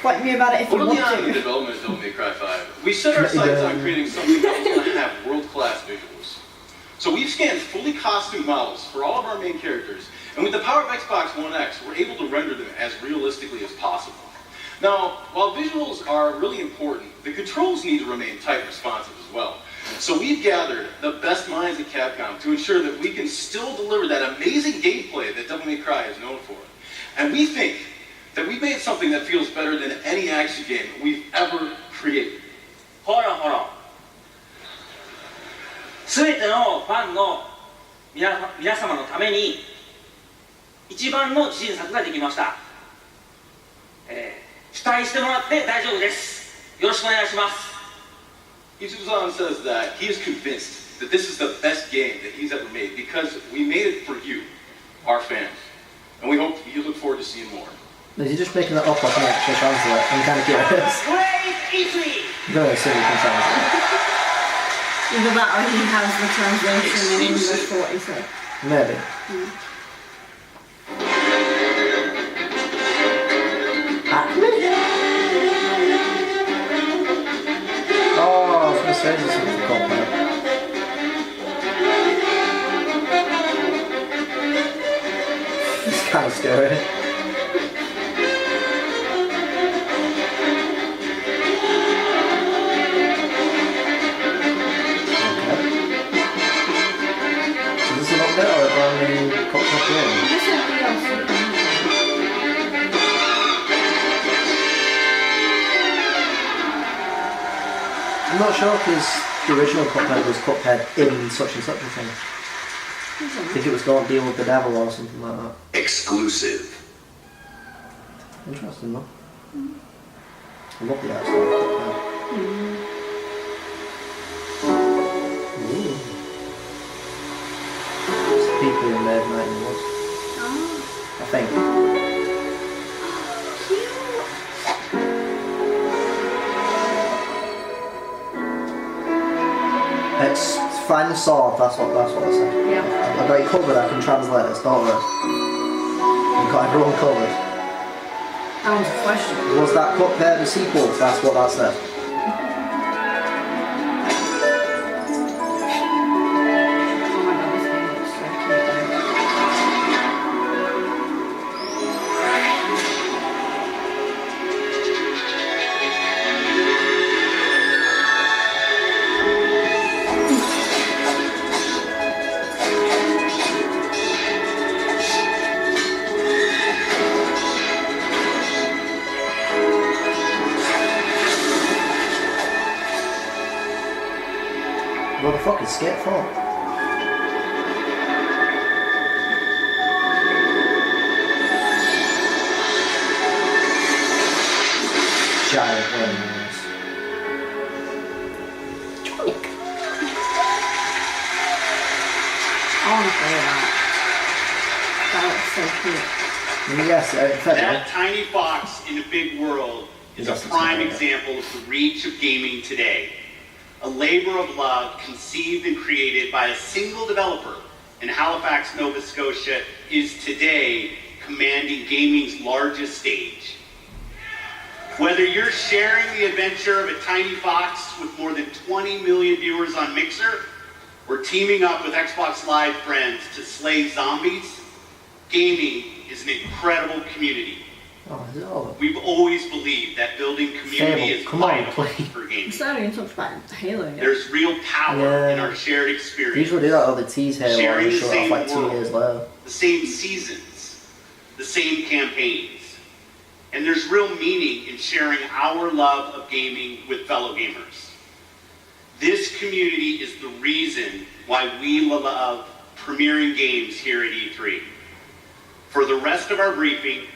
Fight me about it if you Early want on in the to. development of Devil May Cry 5, we set our sights on creating something that was going to have world-class visuals. So we've scanned fully costumed models for all of our main characters, and with the power of Xbox One X, we're able to render them as realistically as possible. Now, while visuals are really important, the controls need to remain tight and responsive as well. So we've gathered the best minds at Capcom to ensure that we can still deliver that amazing gameplay that Devil May Cry is known for. And we think that we've made something that feels better than any action game we've ever created. ほらほら。すべてのファンの皆様のために一番の自信作ができました。期待してもらって大丈夫です。よろしくお願いします。Izuzan says that he is convinced that this is the best game that he's ever made because we made it for you, our fans. And we hope you look forward to seeing more. Is he just making that up like an actual translate? I'm kind of curious. Great E3! Very silly can translate. Either that or he has the translation in English for what he said. Maybe. Oh, I was going to say this is a compliment. It's kind of scary. So this is an update or a brand new cocktail game? This is DLC. I'm not sure because the original Cuphead was Cuphead in such and such a thing. I think it was going to deal with the devil or something like that. Exclusive. Interesting though. I love the art style of Cuphead. Ooh. It's the people who made Night in the Woods. I think. It's find the sword, that's what I said. Yeah. I've got you covered, I can translate this, don't worry. You've got everyone covered. That was a question. Was that Cuphead a sequel? That's what that said. Oh my god, this game looks so cute though. What the fuck is Skate 4? Giant wings. that. That looks so cute. Let me guess. That tiny box in a big world is a prime example of the reach of gaming today. A labor of love conceived and created by a single developer in Halifax, Nova Scotia, is today commanding gaming's largest stage. Whether you're sharing the adventure of a tiny box with more than 20 million viewers on Mixer, or teaming up with Xbox Live friends to slay zombies, gaming is an incredible community. Oh, We've always believed that building community is vital for gaming. So you talked about Halo. Yeah. There's real power in our shared experience. Usually do that all the tease Halo Sharing and the show it same off like 2 world, years later. the same seasons, the same campaigns. And there's real meaning in sharing our love of gaming with fellow gamers. This community is the reason why we love premiering games here at E3. For the rest of our briefing,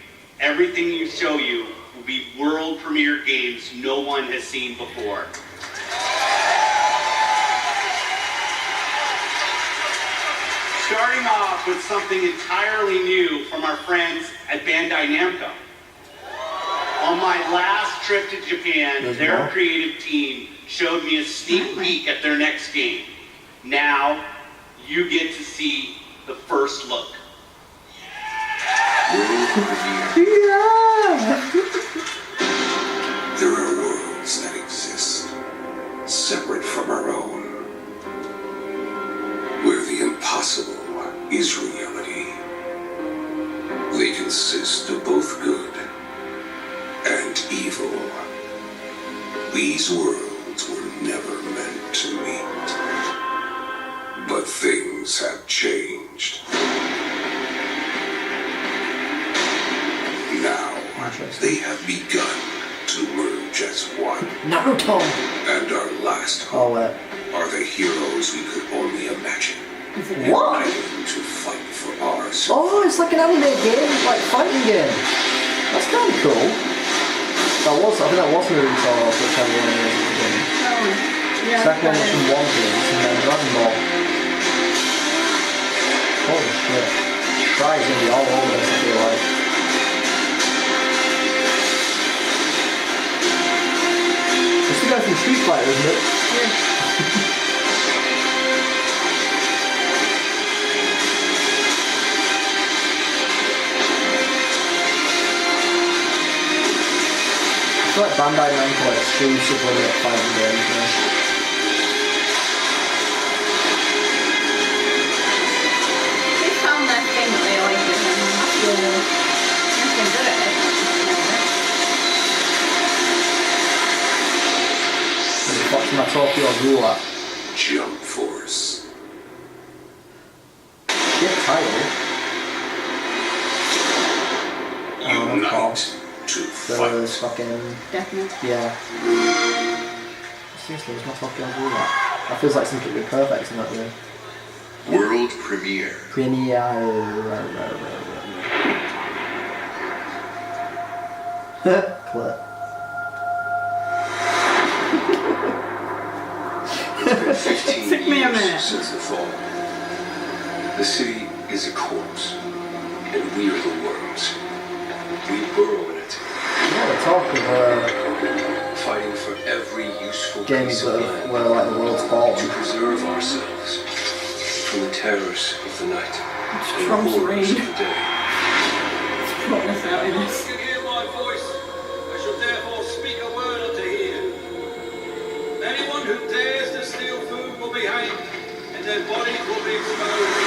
everything you show you will be world premiere games no one has seen before. Starting off with something entirely new from our friends at Bandai Namco. On my last trip to Japan, their creative team showed me a sneak peek at their next game. Now, you get to see the first look. There are worlds that exist, separate from our own, where the impossible is reality. They consist of both good and evil. These worlds were never meant to meet, but things have changed. Now, they have begun to merge as one. Naruto! And our last hope are the heroes we could only imagine. What? To fight for our Oh, it's like an anime game, like fighting game. That's kind of cool. I think that was Naruto, whichever one it is at the beginning. Yeah, Second one was from One Piece, and then Dragon Ball. Holy shit. Try's gonna be all over this, I feel like. It's the guy from Street Fighter, isn't it? Yeah. I feel like Bandai Namco exclusively at fighting games now. They found that thing that they like with him. They've been good at it. What the fuck's my Tokyo Ghoul? Jump Force. Shit title. Unite to fight. The fucking... Definitely. Yeah. Seriously, it's my Tokyo Ghoul. That feels like something really perfect in that game. World premiere. Clip. It's been 15 Took me a years minute. since the fall. The city is a corpse, and we are the worms. We burrow in it. Yeah, the talk of fighting for every useful games piece that of have, land where like the world's fallen. to preserve ourselves from the terrors of the night and Trump's the horrors reign. of the day. Let's put this out in this. You hear my voice, I shall therefore speak a word unto ear. Anyone who dares to steal food will be hanged, and their bodies will be exposed.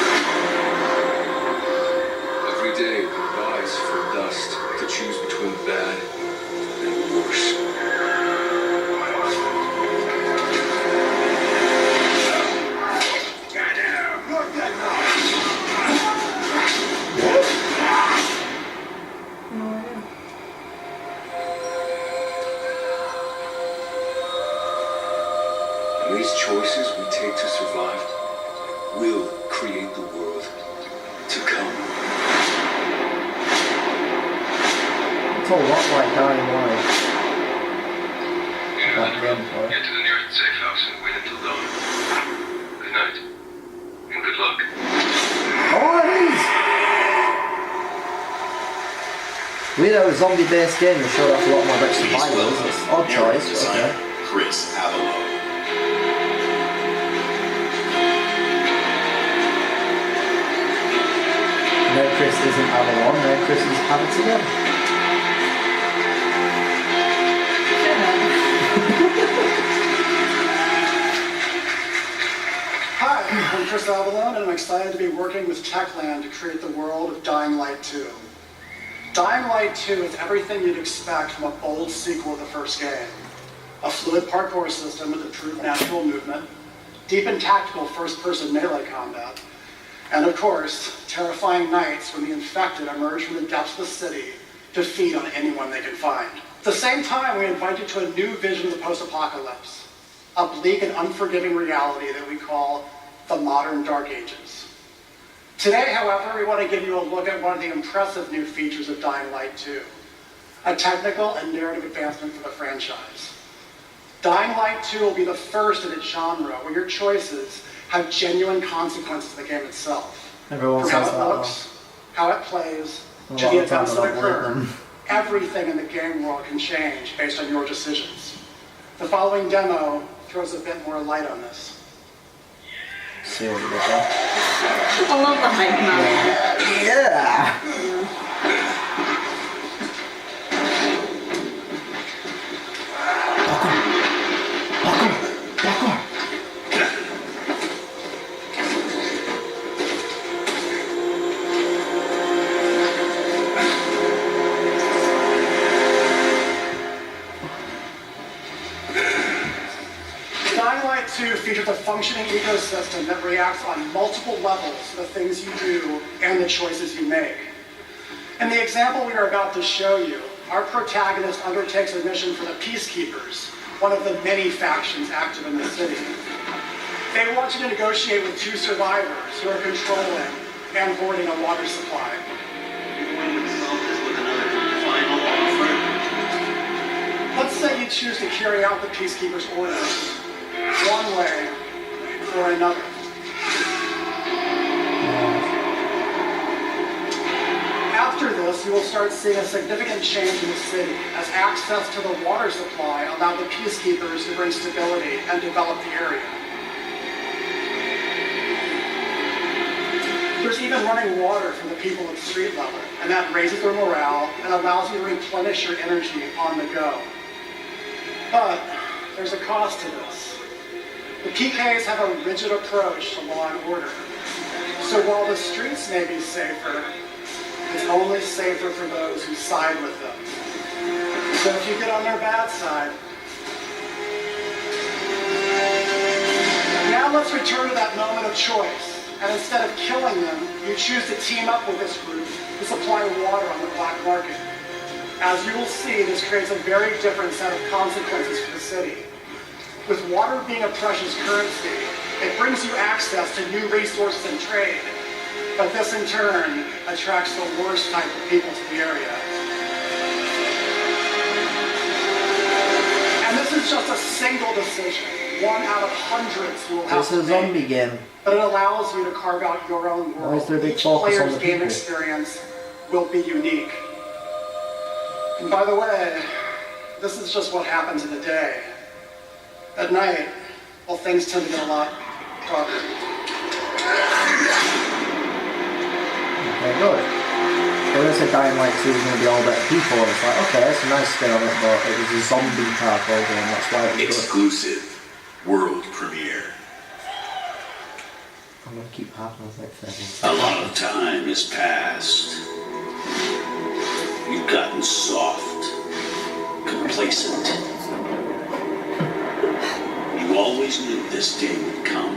Every day we rise from dust to choose between bad and worse. And these choices we take to survive will create the world to come. It's a lot like Dying Light. That gameplay. Get to the nearest safe house and wait until dawn. Good night. And good luck. Oh We know a zombie-based game that showed off a lot more about Please survival. welcome It's odd choice, narrative but designer okay. Chris Avalo. No, Chris isn't Avalon. No, Chris is Have It Together. Hi, I'm Chris Avalon, and I'm excited to be working with Techland to create the world of Dying Light 2. Dying Light 2 is everything you'd expect from a bold sequel to the first game. A fluid parkour system with improved natural movement, deep and tactical first-person melee combat, and of course, terrifying nights when the infected emerge from the depths of the city to feed on anyone they can find. At the same time, we invite you to a new vision of the post-apocalypse, a bleak and unforgiving reality that we call the modern Dark Ages. Today, however, we want to give you a look at one of the impressive new features of Dying Light 2, a technical and narrative advancement for the franchise. Dying Light 2 will be the first in its genre where your choices have genuine consequences in the game itself. Everyone From says how it that. looks, how it plays, A to lot the of times events I that don't believe occur, them. everything in the game world can change based on your decisions. The following demo throws a bit more light on this. See what we got there. I love the hype man. Yeah! Dying Light 2 features a functioning ecosystem that reacts on multiple levels to the things you do and the choices you make. In the example we are about to show you, our protagonist undertakes a mission for the Peacekeepers, one of the many factions active in the city. They want you to negotiate with two survivors who are controlling and hoarding a water supply. Let's say you choose to carry out the Peacekeepers' orders, one way or another. After this, you will start seeing a significant change in the city as access to the water supply allowed the Peacekeepers to bring stability and develop the area. There's even running water from the people at street level, and that raises their morale and allows you to replenish your energy on the go. But there's a cost to this. The PKs have a rigid approach to law and order. So while the streets may be safer, it's only safer for those who side with them. So if you get on their bad side. Now let's return to that moment of choice. And instead of killing them, you choose to team up with this group to supply water on the black market. As you will see, this creates a very different set of consequences for the city. With water being a precious currency, it brings you access to new resources and trade. But this in turn attracts the worst type of people to the area. And this is just a single decision, one out of hundreds you will have It's to a zombie game. but it allows you to carve out your own world. Why is there a big Each focus on player's the game people? experience will be unique. And by the way, this is just what happens in the day. At night, well, things tend to get a lot darker. Okay, good. So when I said Dying Light 2 was going to be all about people, it's like, okay, that's a nice spin on it, but it was a zombie parkour game, that's why it was good. Exclusive world premiere. I'm going to keep harping on that thing. A lot of time has passed. You've gotten soft, complacent. You always knew this day would come.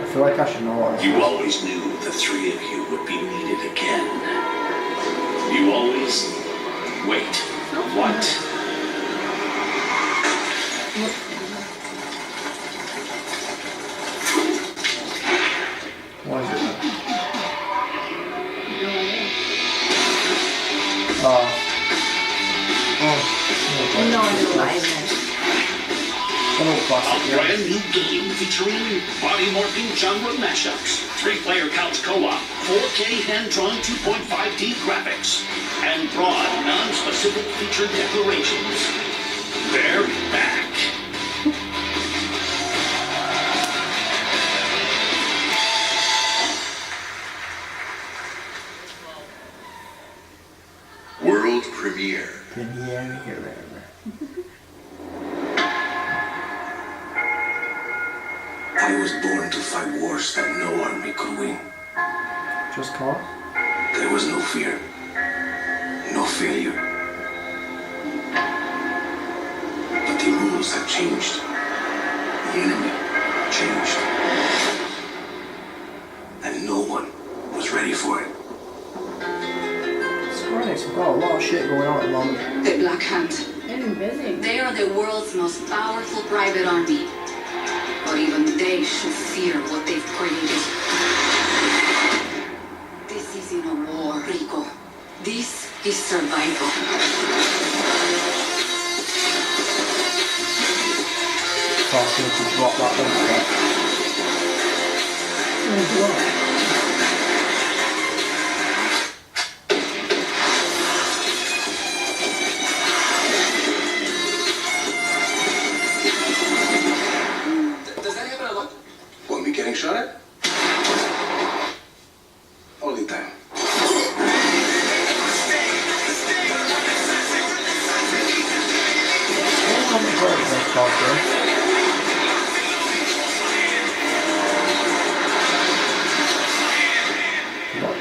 I feel like I should know what You always knew the three of you would be needed again. You always... Wait, what? What is it? Oh. No idea what I meant. An old classic, A brand new game featuring body-morphing genre mashups. 3-player couch co-op, 4K hand-drawn 2.5D graphics, and broad, non-specific feature declarations. They're back. World premiere. I was born to fight wars that no army could win. Just cause? There was no fear, no failure. But the rules have changed. The enemy changed. And no one was ready for it. Square Enix have got a lot of shit going on at the moment. The Black Hand. They're busy. They are the world's most powerful private army. But even they should fear what they've created. This isn't a war, Rico. This is survival. Asking to drop that one. Does that happen a lot? Want me getting shot at? Only time.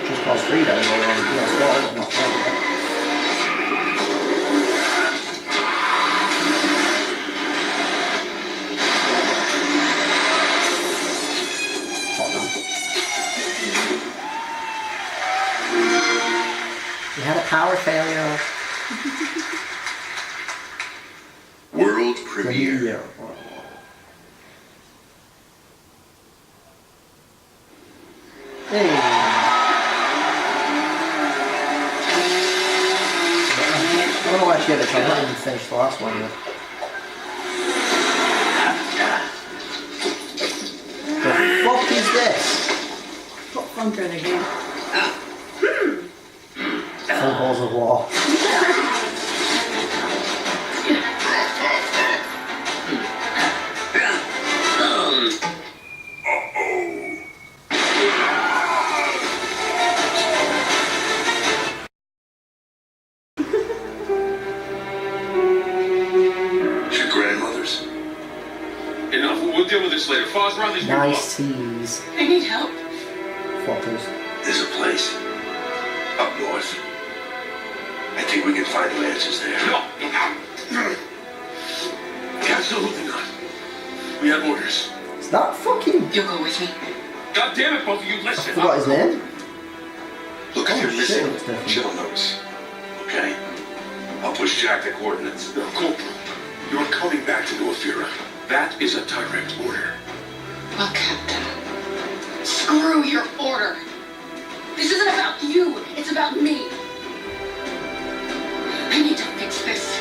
Just cause 3 down there on PS4, not playing it. You had a power failure. World premiere. Hey. I don't know why she had it, I didn't even finish the last one yet. The fuck is this? Got Funker in the game. Full balls of war. Your grandmother's. Enough. We'll deal with this later. Falls around these people. Nice tease. I need help. Fuckers. There's a place up north. I think we can find the answers there. No. Absolutely not. We have orders. It's that fucking... You go with me. God damn it, both of you, I listen. forgot his name. Look, if Oh, you're shit, missing, it's different. chill notes. Okay? I'll push Jack the coordinates. No, Corporal, you're coming back to Northera. That is a direct order. Well, Captain, screw your order. This isn't about you. It's about me. I need to fix this.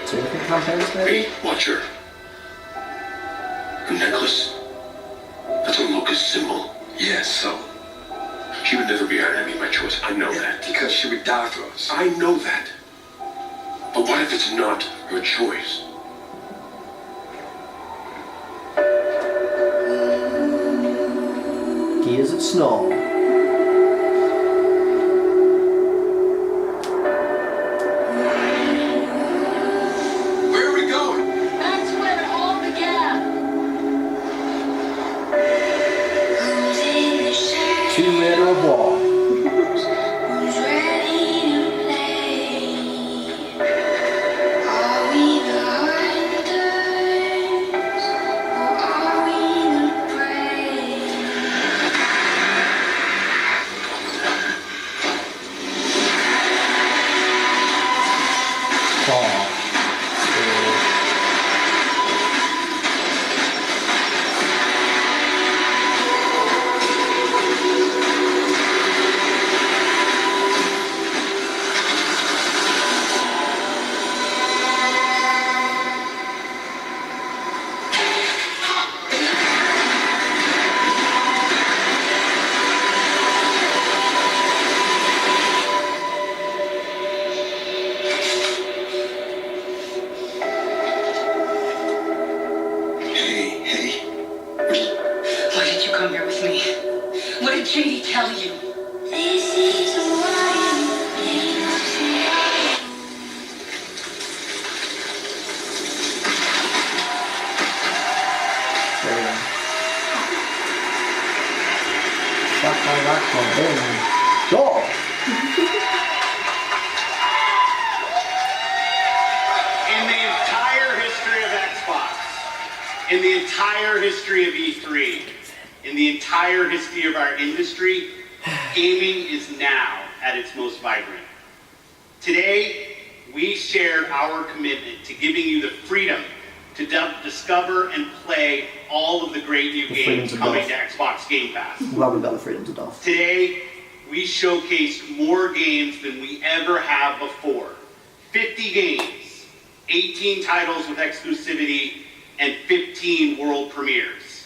Two different campaigns, maybe? Hey, Watcher. The necklace? That's a locust symbol. Yes, so? She would never be our enemy by choice. I know that. Because she would die for us. I know that. But what if it's not her choice? Gears of Snow. Where are we going? That's where it all began. Tomb Raider of War. Katie tell you? Go! In the entire history of Xbox, in the entire history of E3, in the entire history of our industry, gaming is now at its most vibrant. Today, we shared our commitment to giving you the freedom to discover and play all of the great new games coming to Xbox Game Pass. Well, we've got the freedom to doff. Today, we showcased more games than we ever have before. 50 games, 18 titles with exclusivity, and 15 world premieres.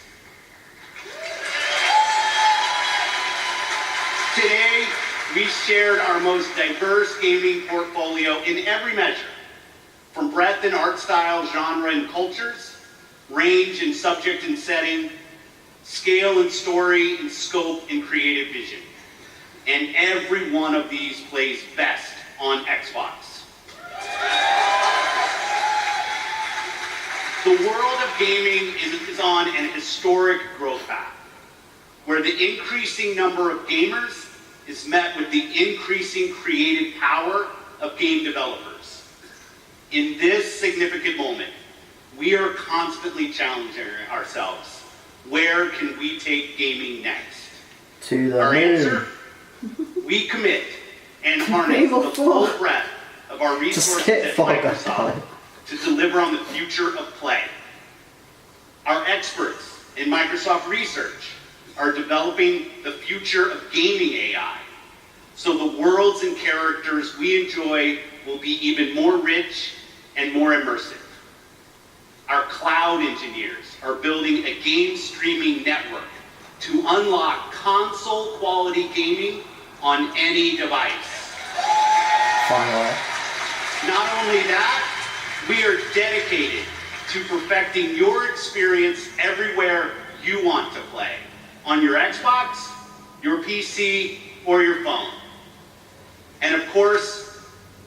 Today, we shared our most diverse gaming portfolio in every measure, from breadth and art style, genre and cultures, range and subject and setting, scale and story and scope and creative vision. And every one of these plays best on Xbox. The world of gaming is on an historic growth path, where the increasing number of gamers is met with the increasing creative power of game developers. In this significant moment, we are constantly challenging ourselves. Where can we take gaming next? To the Our moon. answer? We commit and harness the full breadth of our resources at Microsoft to deliver on the future of play. Our experts in Microsoft Research are developing the future of gaming AI, so the worlds and characters we enjoy will be even more rich and more immersive. Our cloud engineers are building a game streaming network to unlock console quality gaming on any device. Finally. Not only that, we are dedicated to perfecting your experience everywhere you want to play, on your Xbox, your PC, or your phone. And of course,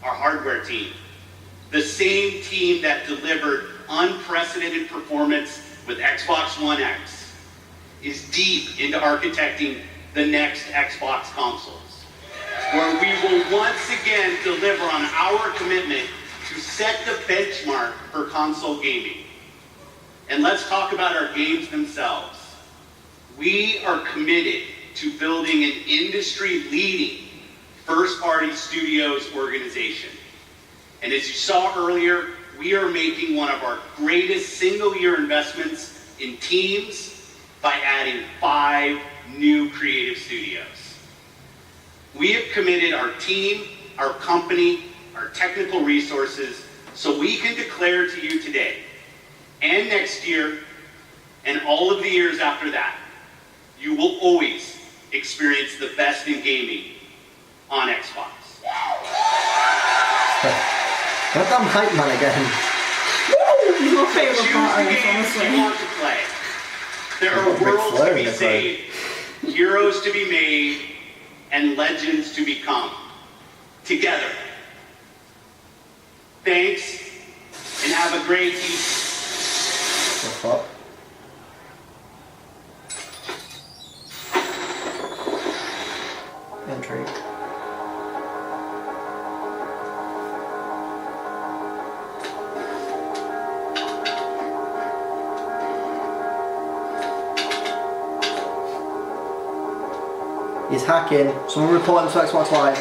our hardware team, the same team that delivered unprecedented performance with Xbox One X, is deep into architecting the next Xbox consoles, where we will once again deliver on our commitment to set the benchmark for console gaming. And let's talk about our games themselves. We are committed to building an industry-leading first-party studios organization. And as you saw earlier, we are making one of our greatest single-year investments in teams by adding 5 new creative studios. We have committed our team, our company, our technical resources, so we can declare to you today, and next year, and all of the years after that, you will always experience the best in gaming on Xbox. Goddamn hype man again. He's my favourite part of this, honestly. You want to play. There are worlds to be saved, heroes to be made, and legends to become. Together. Thanks, and have a great evening. The fuck? Entry. He's hacking. Someone reporting to Xbox Live.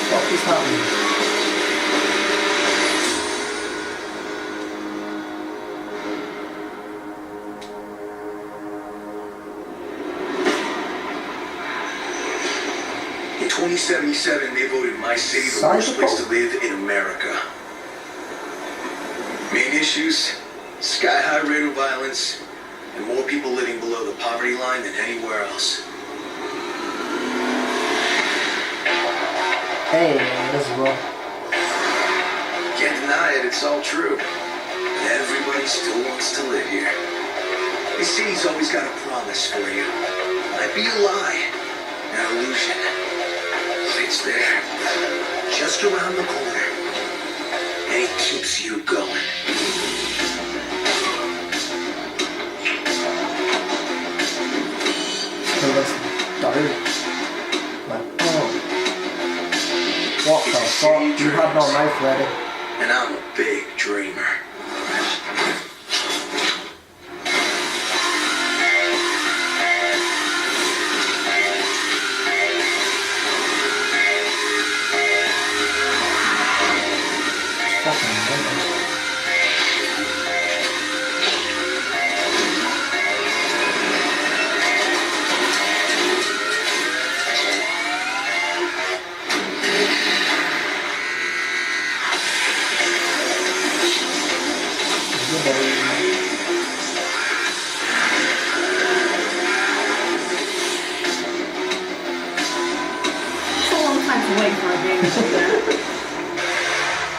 What is happening? In 2017, 1977, they voted my city the worst place to live in America. Main issues, sky-high rate of violence, and more people living below the poverty line than anywhere else. Hey, this is well. Can't deny it, it's all true. But everybody still wants to live here. This city's always got a promise for you. Might be a lie, an illusion. But it's there, just around the corner. And it keeps you going. So that's dark. Like, oh. What the fuck? You had no knife ready. And I'm a big dreamer.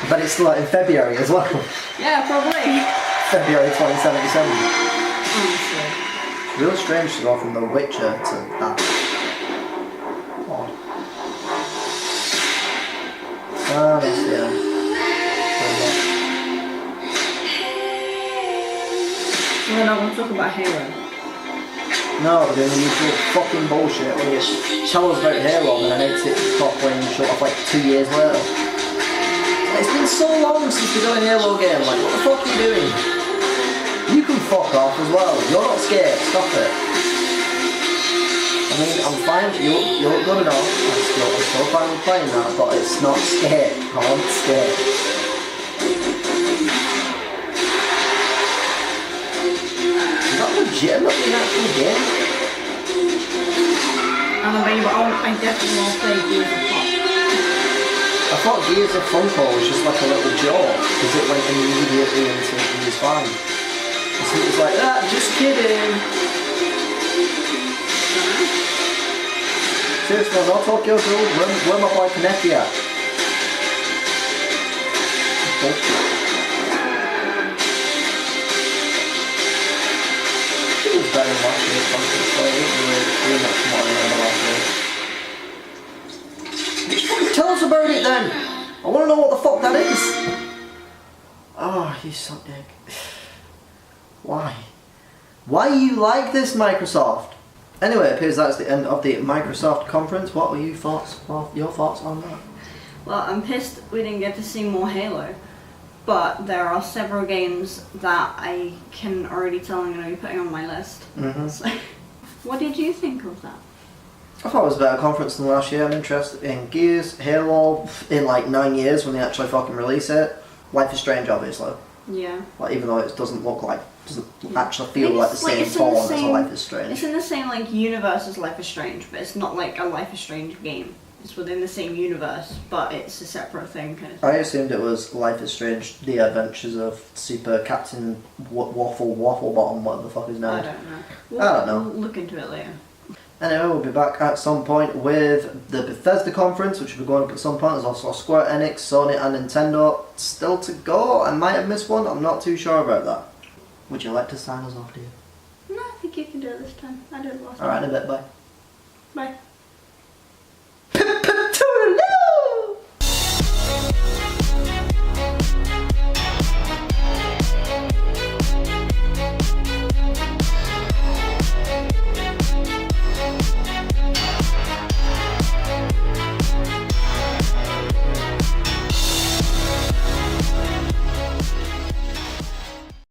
But it's like in February as well. Yeah, probably. February 2077. Honestly. Real strange to go from The Witcher to that. Odd. Ah, that's yeah. So we're not going to talk about Halo. No, we're doing the usual fucking bullshit where you tell us about Halo and then it's properly and shut off like 2 years later. It's been so long since we've done a Halo game, like what the fuck are you doing? You can fuck off as well, you're not scared, stop it. I mean, I'm fine, you're good enough, I'm still fine with playing that, but it's not scared, I want scared. Is that legitimately an actual game? I mean, but I definitely want to play Gears of Pop. I thought Gears of Funko was just like a little joke, because it went immediately into Gears 5. So it was like, ah, just kidding. Seriously, not Tokyo Ghoul, where my boy Kaneki at? It was better than last year's Funko, so I didn't really do much more than last year. Tell us about it then! I want to know what the fuck that is! Oh, you suck dick. Why? Why you like this, Microsoft? Anyway, it appears that's the end of the Microsoft conference. What were your thoughts on that? Well, I'm pissed we didn't get to see more Halo. But there are several games that I can already tell I'm going to be putting on my list. Mm-hmm. So, what did you think of that? I thought it was a better conference than last year. I'm interested in Gears, Halo, in like 9 years when they actually fucking release it. Life is Strange, obviously. Yeah. Like, even though it doesn't actually feel like the same form as a Life is Strange. It's in the same like universe as Life is Strange, but it's not like a Life is Strange game. It's within the same universe, but it's a separate thing kind of thing. I assumed it was Life is Strange, The Adventures of Super Captain Waffle Bottom, whatever the fuck his name. I don't know. We'll look into it later. Anyway, we'll be back at some point with the Bethesda conference, which will be going up at some point. There's also Square Enix, Sony and Nintendo still to go. I might have missed one, I'm not too sure about that. Would you like to sign us off, dear? No, I think you can do it this time. I did it last time. Alright, in a bit, bye. Bye.